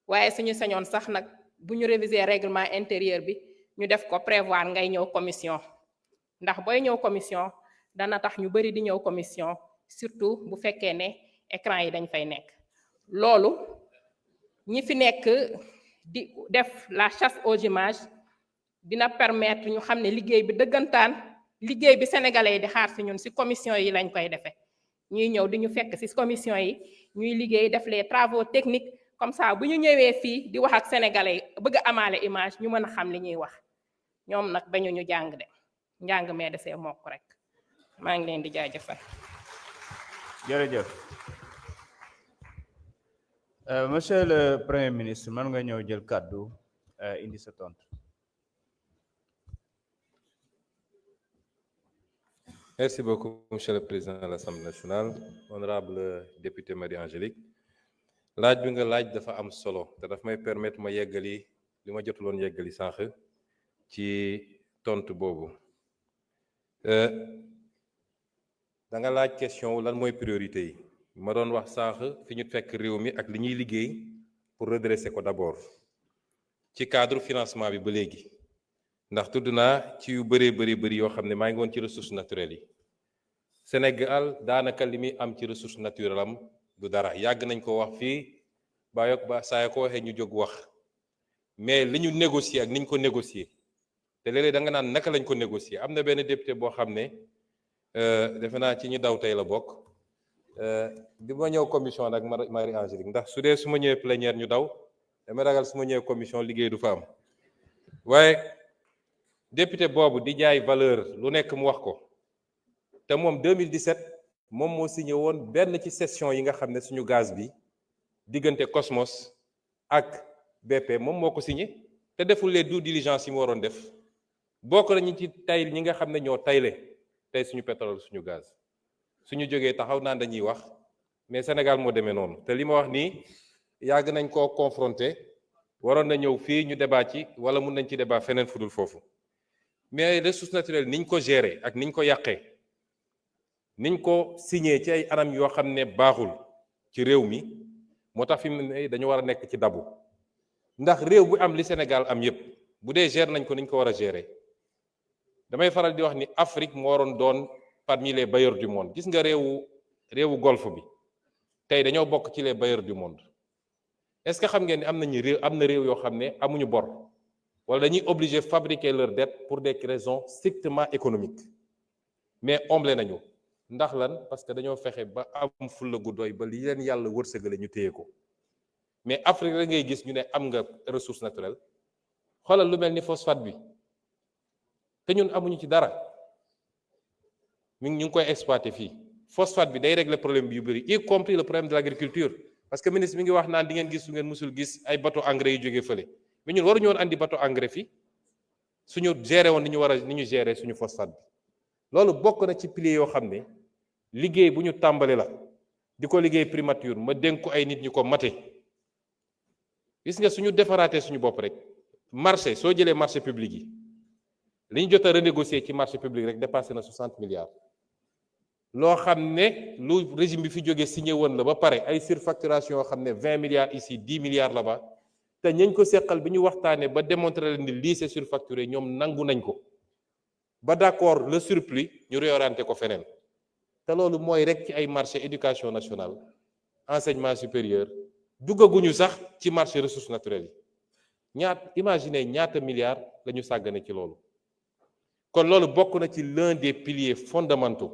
waaye suñu sañoon sax nag bu ñu réviser règlement intérieur bi ñu def ko prévoir ngay ñëw commission ndax booy ñëw commission dana tax ñu bari di ñëw commission surtout bu fekkee ne écran yi dañ fay nekk loolu ñi fi nekk di def la chasse aux images dina permettre ñu xam ne liggéey bi dëggantaan liggéey bi sénégalais yi di xaar ci ñun ci commission yi lañ koy defee ñuy ñëw di ñu fekk ci commission yi ñuy liggéey def les travaux techniques comme ça bu ñu ñëwee fii di wax ak sénégalais yi bëgg a amaale image ñu mën a xam li ñuy wax ñoom nag bañu ñu jàng de njàng mee desee mokk rek maa ngi leen di jaajëfal. jërëjëf monsieur le premier ministre mën nga ñëw jël kàddu indi sa tontu. Merci beaucoup, Monsieur le Président de l'Assemblée nationale, honorable député Marie-Angélique. laaj bi nga laaj dafa am solo te daf may permettre ma yeggali li ma jotuloon yeggali sànq ci tontu boobu da nga laaj question wu lan mooy priorité yi ma doon wax sànq fi ñu fekk réew mi ak li ñuy liggéey pour redresser ko d'abord ci cadre financement bi ba léegi ndax tudd naa ci yu bëri yoo xam ne maa ngi woon ci ressources naturelles yi Sénégal daanaka li muy am ci ressource naturelle am du dara yàgg nañ ko wax fii ba saa yoo ko waxee ñu jóg wax mais li ñu négocier ak ni ñu ko négocier te léeg-léeg da nga naan naka lañ ko négocier am na benn député boo xam ne defe naa ci ñu daw tey la bokk di ma ñëw commission nag Marie-Angélique ndax su dee su ma ñëwee plénière ñu daw dama ragal su ma ñëwee commission liggéey du fa am waaye député boobu di jaay valeur lu nekk mu wax ko te moom 2017 moom moo signé woon benn ci session yi nga xam ne suñu gaz bi diggante Cosmos ak BP moom moo ko signé te deful les due diligence yi mu waroon def bokk nañu ci tay ñi nga xam ne ñoo tayle tey suñu pétrole suñu gaz suñu jógee taxaw naan dañuy wax mais Sénégal moo demee noonu te li ma wax nii yàgg nañ koo confronté waroon na ñëw fii ñu débat ci wala mun nañ ci débat feneen fudul foofu mais ressources naturelles niñ ko gérer ak niñ ko yàqee niñ ko signé ci ay anam yoo xam ne baaxul ci réew mi moo tax fi mu ne dañu war a nekk ci dabu ndax réew bu am li Sénégal am yépp bu dee gérer nañ ko niñ ko war a gérer damay faral di wax ni Afrique moo waroon doon parmi les bailleurs du monde gis nga réewu golfe bi tey dañoo bokk ci les bailleurs du monde est-ce que xam ngeen ni am na réew yoo xam ne amuñu bor wala dañuy obligé fabriquer leur dette pour des raisons strictement économiques mais omble nañu ndax lan parce que dañoo fexe ba am fulla gu doy ba li leen yàlla wërsëgale ñu téye ko mais Afrique rek ngay gis ñu ne am nga ressource naturelle xoolal lu mel ni phosphate bi te ñun amuñu ci dara ñu ngi koy exploiter fii phosphate bi day régler problème bi yu bëri y compris le problème de l'agriculture parce que ministre mi ngi wax naan di ngeen gis su ngeen musul gis ay bateau engrais yu jógee fële mais ñun waruñu woon andi bateau engrais fii suñu gérer woon ni ñu gérer suñu phosphate bi loolu bokk na ci piliers yoo xam ne liggéey bu ñu tàmbali la di ko liggéey primature ma dénk ko ay nit ñu ko mate gis nga suñu defaraatee suñu bopp rek marché soo jëlee marché public yi li ñu jot a renégocier ci marché public rek dépassé na 60 milliards loo xam ne lu régime bi fi jógee signé woon la ba pare ay surfacturation yoo xam ne 20 milliards ici 10 milliards là-bas te ñañ ko seqal bi ñu waxtaanee ba démontrer leen ni lii c'est surfacturé ñoom nangu nañ ko ba d'accord le surplus ñu réorienté ko feneen te loolu mooy rek ci ay marché éducation nationale enseignement supérieur duggaguñu sax ci marché ressources naturelles yi imaginez ñaata milliards la ñu sàggane ci loolu. kon loolu bokk na ci l'un des piliers fondamentaux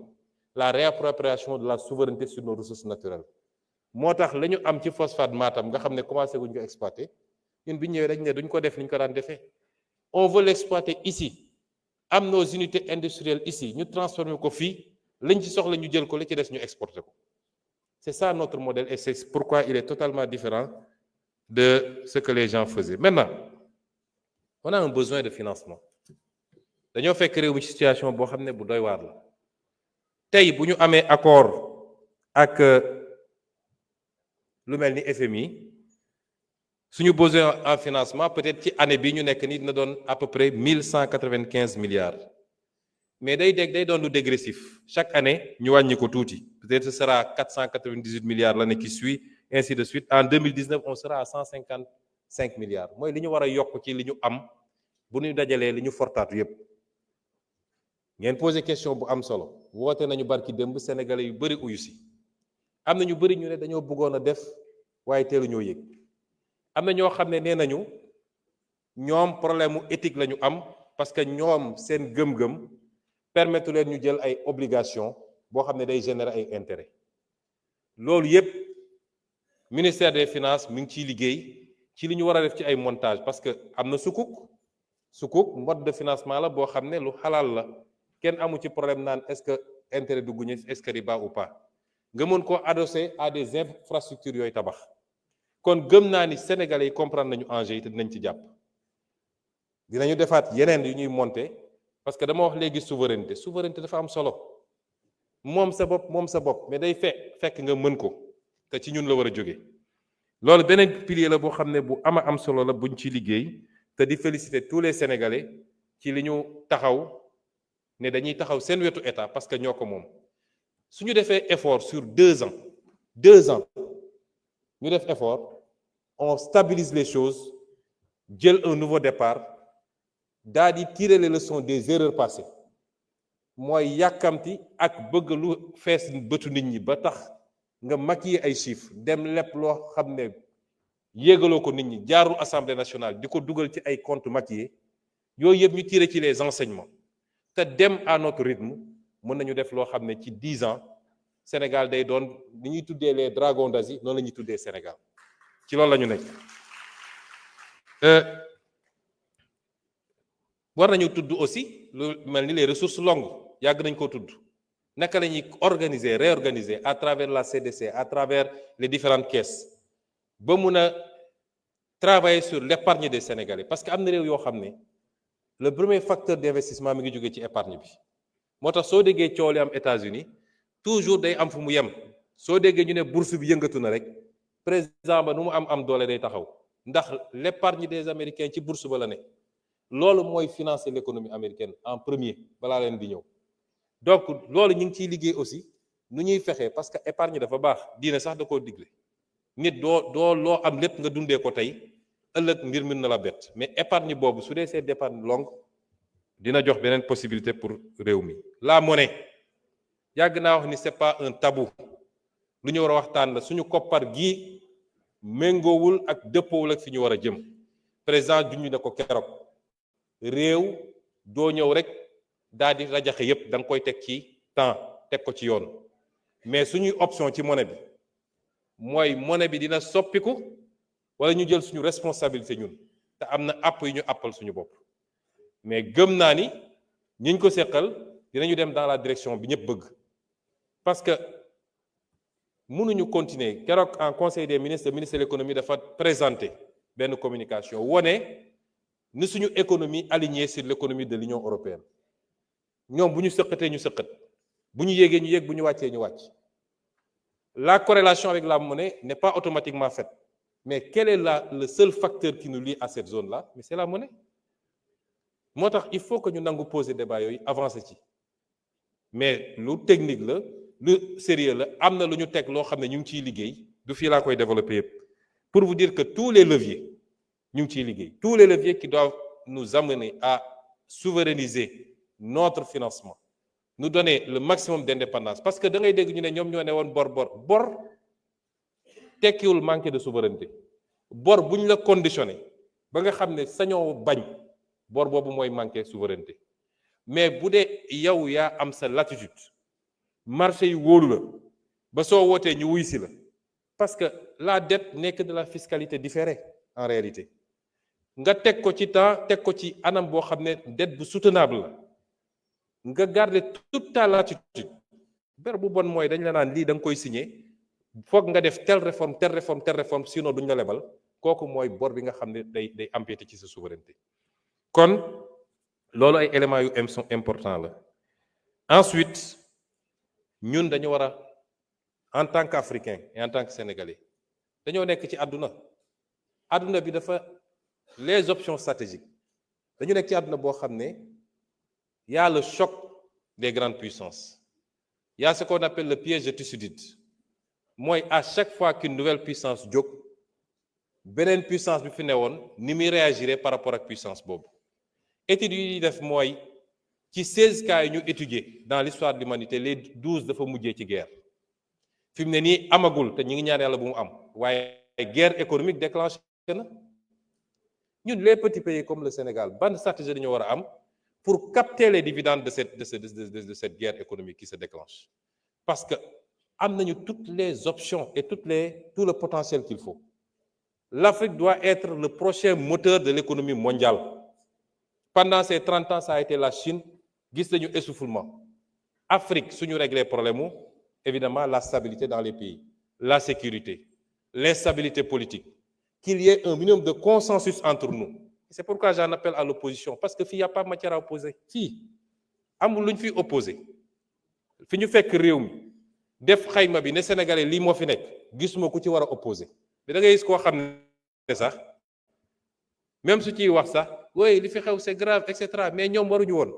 la réappropriation de la souveraineté sur nos ressources naturelles moo tax la ñu am ci phosphate Matam nga xam ne commencé guñ ko exploiter ñun bi ñëwee dañ ne duñ ko def ni ñu ko daan defee on veut l'exploiter ici am nos unités industrielles ici ñu transformer ko fii lañ ci soxla ñu jël ko li ci des ñu exporter ko c'est ça notre modèle et c'est pourquoi il est totalement différent de ce que les gens faisaient. Maintenant on a un besoin de financement dañoo fekk réew mi ci situation boo xam ne bu doy waar la tey bu ñu amee accord ak lu mel ni FMI suñu besoin en financement peut-être ci année bi ñu nekk nii dina doon à peu près 1195 milliards mais day doon lu dégressif chaque année ñu wàññi ko tuuti peut-être ce sera 498 milliards l'année qui suit ainsi de suite en 2019 on sera à 155 milliards mooy li ñu war a yokk ci li ñu am bu ñu dajalee li ñu fortaatu yépp ngeen posé question bu am solo woote nañu barki démb sénégalais yu bëri uyu si am na ñu bëri ñu ne dañoo bëggoon a def waaye teelu ñoo yëg am na ñoo xam ne nee nañu ñoom problème mu éthique la ñu am parce que ñoom seen gëm-gëm permettre leen ñu jël ay obligations boo xam ne day générer ay intérêts loolu yépp ministère des finances mi ngi ciy liggéey ci li ñu war a def ci ay montage parce que am na sukuk mode de financement la boo xam ne lu xalaal la kenn amu ci problème naan est-ce que intérêt dugguñu est-ce que riba ou pas nga mën koo adosser à des infrastructures yooyu tabax kon gëm naa ni sénégalais yi comprendre nañu enjeu yi te dinañ ci jàpp dinañu defaat yeneen yu ñuy monter parce que dama wax léegi souveraineté dafa am solo moom sa bopp mais day fekk nga mën ko te ci ñun la war a jóge loolu beneen pilier la boo xam ne bu ama am solo la buñ ci liggéey te di féliciter tous les sénégalais ci li ñu taxaw ne dañuy taxaw seen wetu état parce que ñoo ko moom su ñu defee effort sur 2 ans ñu def effort on stabilise les choses jël un nouveau départ daal di tirer les leçons des erreurs passées mooy yàkkamti ak bëgg lu fees bëtu nit ñi ba tax nga maquiller ay chiffres dem lépp loo xam ne yéegaloo ko nit ñi jaarul assemblée nationale di ko dugal ci ay comptes maquillés yooyu yëpp ñu tirer ci les enseignements te dem à notre rythme mën nañu def loo xam ne ci 10 ans Sénégal day doon li ñuy tuddee les dragons d'Asie noonu la ñuy tuddee Sénégal ci loolu la ñu nekk. war nañu tudd aussi lu mel ni les ressources longues yàgg nañ koo tudd naka la ñuy réorganiser à travers la CDC à travers les différentes caisses ba mun a travailler sur l'épargne des Sénégalais parce que am na réew yoo xam ne le premier facteur d'investissement mi ngi jógee ci épargne bi moo tax soo déggee coow li am États-Unis toujours day am fu mu yem soo déggee ñu ne bourse bi yëngatu na rek président ba nu mu am doole day taxaw ndax l'épargne des Américains ci bourse ba la ne loolu mooy financer l'économie américaine en premier balaa leen di ñëw donc loolu ñu ngi ciy liggéey aussi nu ñuy fexee parce que épargne dafa baax diine sax da koo digle nit doo loo am lépp nga dundee ko tey ëllëg mbir mën na la bett mais épargne boobu su dee c'est d'épargne longue dina jox beneen possibilité pour réew mi. la monnaie yàgg naa wax ni c'est pas un tabou lu ñu war a waxtaan la suñu koppar gii méngoowul ak dëppoowul ak fi ñu war a jëm président junj na ko keroog réew doo ñëw rek daal di rajaxe yépp da nga koy teg ci temps teg ko ci yoon mais suñuy option ci monnaie bi mooy monnaie bi dina soppiku wala ñu jël suñu responsabilité ñun te am na àpp yu ñu àppal suñu bopp mais gëm naa ni ñiñ ko seqal dinañu dem dans la direction bi ñëpp bëgg parce que mënuñu continuer keroog en conseil des ministres le ministre de l'économie dafa présenter benn communication wone ni suñu économie alignée sur l'économie de l'Union européenne ñoom bu ñu sëqatee ñu sëqat bu ñu yéegee ñu yéeg bu ñu wàccee ñu wàcc la corrélation avec la monnaie n'est pas automatiquement faite mais quel est le seul facteur qui nous lie à cette zone-là mais c'est la monnaie moo tax il faut que ñu nangu poser débat yooyu avancer ci mais lu technique la lu sérieux la am na lu ñu teg loo xam ne ñu ngi ciy liggéey du fii laa koy développer yëpp pour vous dire que tous les leviers ñu ngi ciy liggéey tous les leviers qui doivent nous amener à souverainiser notre financement, nous donner le maximum d'indépendance. Parce que da ngay dégg ñu ne ñoom ñoo ne woon bor tekkiwul manquer de souveraineté. Bor bu ñu la conditionné ba nga xam ne sañoo bañ bor boobu mooy manquer souveraineté. Mais bu dee yow yaa am sa latitude marché yi wóolu la ba soo wootee ñu wuy si la parce que la dette n'est que de la fiscalité différée en réalité nga teg ko ci temps teg ko ci anam boo xam ne dette bu soutenable la nga garder toute ta latitude ber bu bon mooy dañ la naan lii da nga koy signer foog nga def telle réforme sinon duñ la lebal kooku mooy bor bi nga xam ne day empiéter ci sa souveraineté kon loolu ay éléments yu sont importants la ensuite ñun dañu war a en tant qu'Africain et en tant que Sénégalais dañoo nekk ci àdduna bi dafa les options stratégiques dañu nekk ci àdduna boo xam ne y a le choc des grandes puissances y a ce qu'on appelle le piège de Thucydide mooy à chaque fois qu'une nouvelle puissance jóg beneen puissance bi fi newoon ni muy réagirait par rapport ak puissance boobu études yi ñuy def mooy ci 16 cas yi ñu étudier dans l'histoire de l'humanité les 12 dafa mujjee ci guerre fi mu ne nii amagul te ñu ngi ñaan yàlla bu mu am waaye guerre économique déclenché na ñun les petits pays comme le Sénégal ban stratégie dañoo war a am pour capter les dividendes de cette guerre économique qui se déclenche parce que am nañu toutes les options et tout le potentiel qu'il faut. L'Afrique doit être le prochain moteur de l'économie mondiale. Pendant ces 30 ans, ça a été la Chine. Gis nañu essoufflement. Afrique, suñu régler problème, évidemment, la stabilité dans les pays, la sécurité, l'instabilité politique, qu'il y ait un minimum de consensus entre nous. C'est pourquoi j'en appelle à l'opposition, parce que fii y a pas matière à opposer. Fii amul lu ñu fi opposé fi ñu fekk réew mi def xayma bi ne Sénégalais lii moo fi nekk gisuma ku ci war a opposé da ngay gis koo xam ne sax même su ciy wax sax oui li fi xew c'est grave et cetera mais ñoom waruñu woon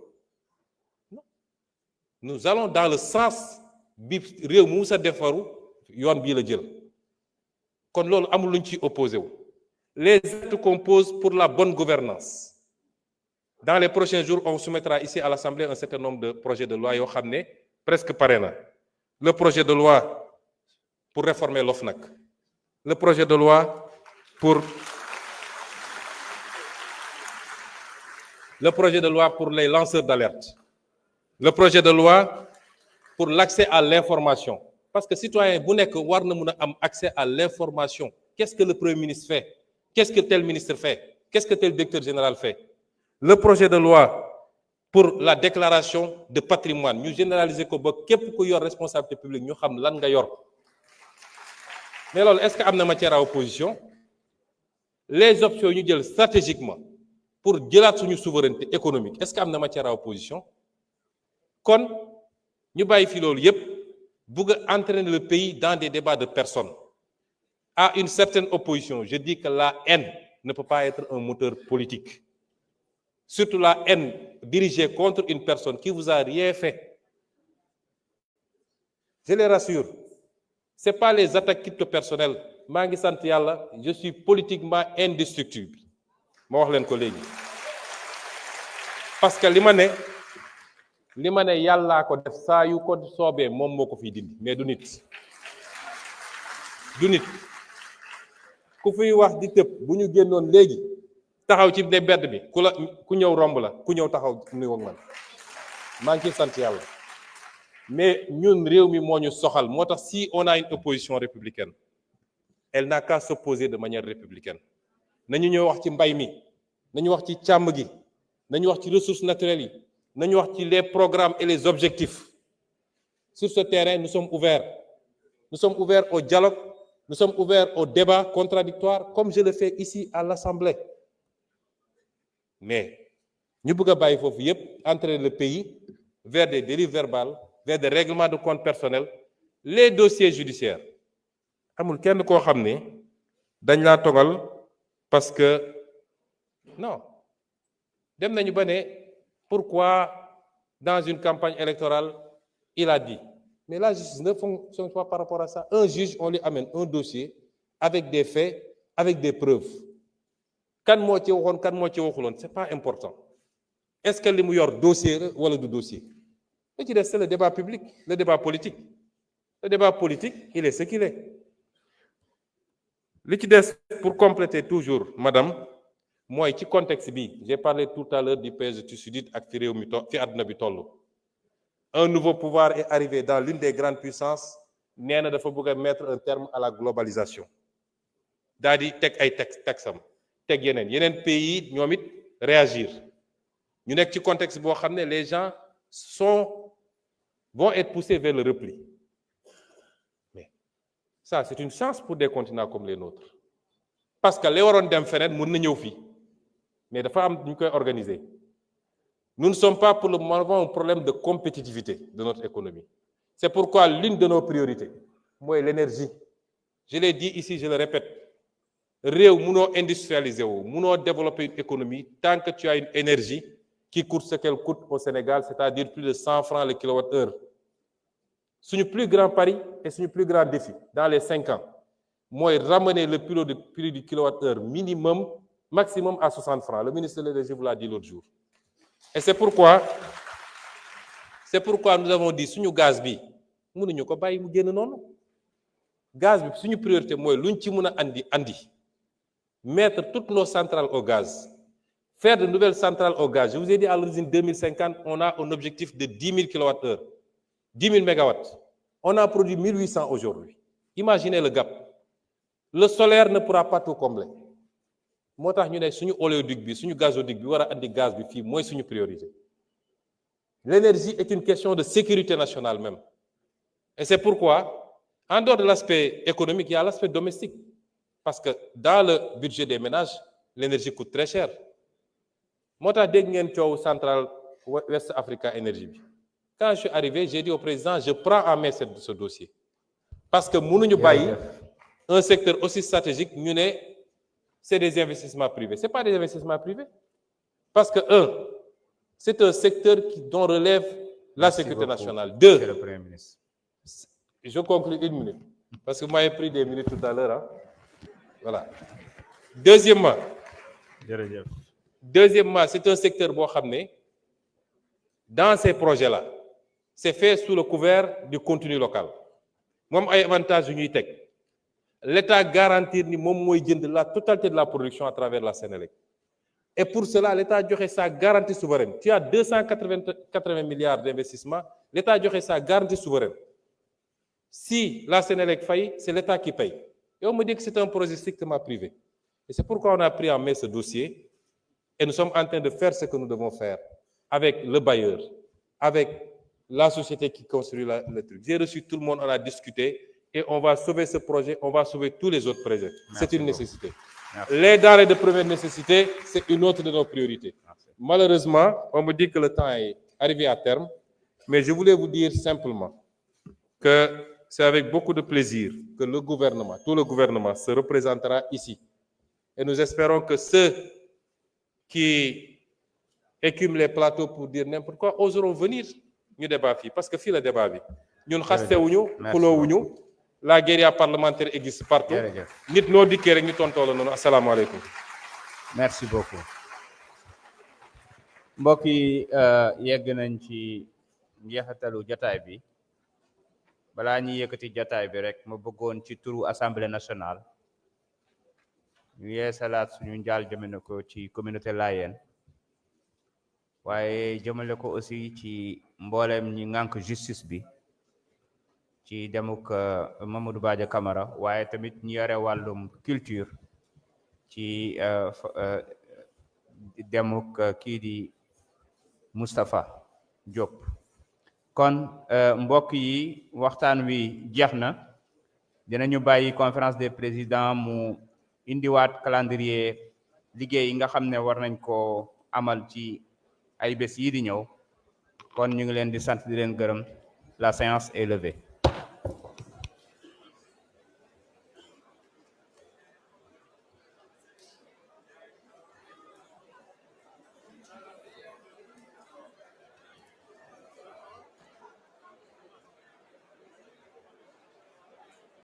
nous allons dans le sens bi réew mu sa defaru yoon bii la jël kon loolu amul lu ñu ciy opposé wu les actes qu'on pose pour la bonne gouvernance dans les prochains jours on soumettra ici à l'Assemblée un certain nombre de projets de loi yoo xam ne presque pare na le projet de loi pour réformer l'OFNAC le projet de loi pour les lanceurs d'alerte le projet de loi pour l'accès à l'information parce que citoyen bu nekk war na mun a am accès à l'information qu'est-ce que le Premier ministre fait qu'est-ce que tel ministre fait qu'est-ce que tel directeur général fait le projet de loi pour la déclaration de patrimoine ñu généraliser ko ba képp ku yor responsabilité publique ñu xam lan nga yor mais loolu est-ce que am na matière à opposition les options ñu jël stratégiquement pour jëlaat suñu souveraineté économique est-ce que am na matière à opposition kon ñu bàyyi fi loolu yépp bëgg a entraîner le pays dans des débats de personnes à une certaine opposition je dis que la haine ne peut pas être un moteur politique surtout la haine dirigée contre une personne qui vous a rien fait je les rassure c'est pas les attaques crypto-personnelles maa ngi sant yàlla je suis politiquement indestructible ma wax leen ko léegi parce que li ma ne yàllaa ko def saa yu ko soobee moom moo ko fiy dindi mais du nit ku fiy wax di tëb bu ñu génnoon léegi taxaw ci ne bedd bi ku ñëw romb la ku ñëw taxaw ni wag man maa ngi ciy sant yàlla mais ñun réew mi moo ñu soxal moo tax si on a une opposition républicaine elle n'a qu'à s'opposer de manière républicaine nañu ñëw wax ci mbay mi nañu wax ci càmm gi nañu wax ci ressources naturelles yi nañu wax ci les programmes et les objectifs sur ce terrain nous sommes ouverts au dialogue nous sommes ouverts au débat contradictoire comme je le fais ici à l'Assemblée mais ñu bëgg a bàyyi foofu yépp entraîner le pays vers des dérives verbales vers des règlements de compte personnels les dossiers judiciaires amul kenn koo xam ne dañ laa togal parce que non dem nañu ba ne pourquoi dans une campagne électorale il a dit mais la justice ne fonctionne pas par rapport à ça un juge on lui amène un dossier avec des faits avec des preuves kan moo ci waxoon kan moo ci waxuloon c'est pas important est-ce que li mu yor dossier la wala du dossier li ci des c'est le débat public le débat politique le débat politique il est ce qu'il est li ci des pour compléter toujours madame mooy ci contexte bi j'ai parlé tout à l'heure du pays sud ak fi réew mi fi àdduna bi toll un nouveau pouvoir est arrivé dans l'une des grandes puissances nee na dafa bëgg a mettre un terme à la globalisation daal di teg ay taxam teg yeneen pays ñoom it réagir ñu nekk ci contexte boo xam ne les gens vont être poussés vers le repli mais ça c'est une chance pour des continents comme les nôtres parce que li waroon dem feneen mën na ñëw fii mais dafa am ñu koy organiser nous ne sommes pas pour le moment un problème de compétitivité de notre économie c'est pourquoi l'une de nos priorités mooy l'énergie je l'ai dit ici je le répète réew munoo industrialiser wu munoo développer une économie tant que tu as une énergie qui coûte ce qu'elle coûte au Sénégal c'est-à-dire plus de 100 francs le kilowattheure suñu plus grand pari et suñu plus grand défi dans les 5 ans mooy ramener le prix du kilowattheure maximum à 60 francs le ministre de l'énergie vous l'a dit l'autre jour et c'est pourquoi nous avons dit suñu gaz bi mënuñu ko bàyyi mu génn noonu gaz bi suñu priorité mooy luñ ci mën a andi mettre toutes nos centrales au gaz faire de nouvelles centrales au gaz je vous ai dit à l'origine 2050 on a un objectif de 10 000 kWh 10 000 mégawatts on a produit 1800 aujourd'hui imaginez le gap le solaire ne pourra pas tout combler moo tax ñu ne suñu oléoduc bi suñu gazoduc bi war a andi gaz bi fii mooy suñu priorité l'énergie est une question de sécurité nationale même et c'est pourquoi en dehors de l'aspect économique il y a l'aspect domestique parce que dans le budget des ménages l'énergie coûte très cher moo tax dégg ngeen coow centrale West Africa Energy bi quand je suis arrivé j'ai dit au président je prends en main ce dossier parce que mënuñu bàyyi un secteur aussi stratégique ñu ne c'est des investissements privés c'est pas des investissements privés parce que c'est un secteur dont relève la sécurité nationale. Deux, Monsieur le Premier ministre. Je conclue 1 minute parce que vous m'avez pris des minutes tout à l'heure hein? Voilà. Deuxièmement c'est un secteur boo xam ne dans ces projets-là c'est fait sous le couvert du contenu local moom ay avantages yu ñuy teg l'État garantir ni moom mooy jënd la totalité de la production à travers la Sénélec et pour cela l'État joxe sa garantie souveraine tu as 280 milliards d'investissements l'État joxe sa garantie souveraine si la Sénélec faillit c'est l'État qui paye et on me dit que c'est un projet strictement privé et c'est pourquoi on a pris en main ce dossier et nous sommes en train de faire ce que nous devons faire avec le bailleur avec la société qui construit le truc j'ai reçu tout le monde on a discuté et on va sauver ce projet, on va sauver tous les autres projets. C'est une nécessité. Merci. Les denrées de première nécessité, c'est une autre de nos priorités. Merci. Malheureusement, on me dit que le temps est arrivé à terme, mais je voulais vous dire simplement que c'est avec beaucoup de plaisir que le gouvernement, tout le gouvernement se représentera ici. Et nous espérons que ceux qui écument les plateaux pour dire n'importe quoi oseront venir ñu débat fii parce que fii la débat bi ñun xastewuñu xuloowuñu la guérilla parlementaire existe partout nit noo dikkee rek ñu tontoo la noonu asalaamaaleykum merci beaucoup mbokk yi yegg nañ ci njeexitalu jotaay bi balaa ñuy yëkkati jotaay bi rek ma bëggoon ci turu assemblée nationale ñu yeesalaat suñu njaal jëmale ko ci communauté Layène waaye jëmale ko aussi ci mboolem ñi ngànk justice bi ci demuk Mamadou Badia Camara waaye tamit ñi yore wàllum culture ci demuk kii di Moustapha Diop kon mbokk yi waxtaan wi jeex na dinañu bàyyi conférence des présidents mu indiwaat calendrier liggéey yi nga xam ne war nañ ko amal ci ay bés yi di ñëw kon ñu ngi leen di sant di leen gërëm la séance est levée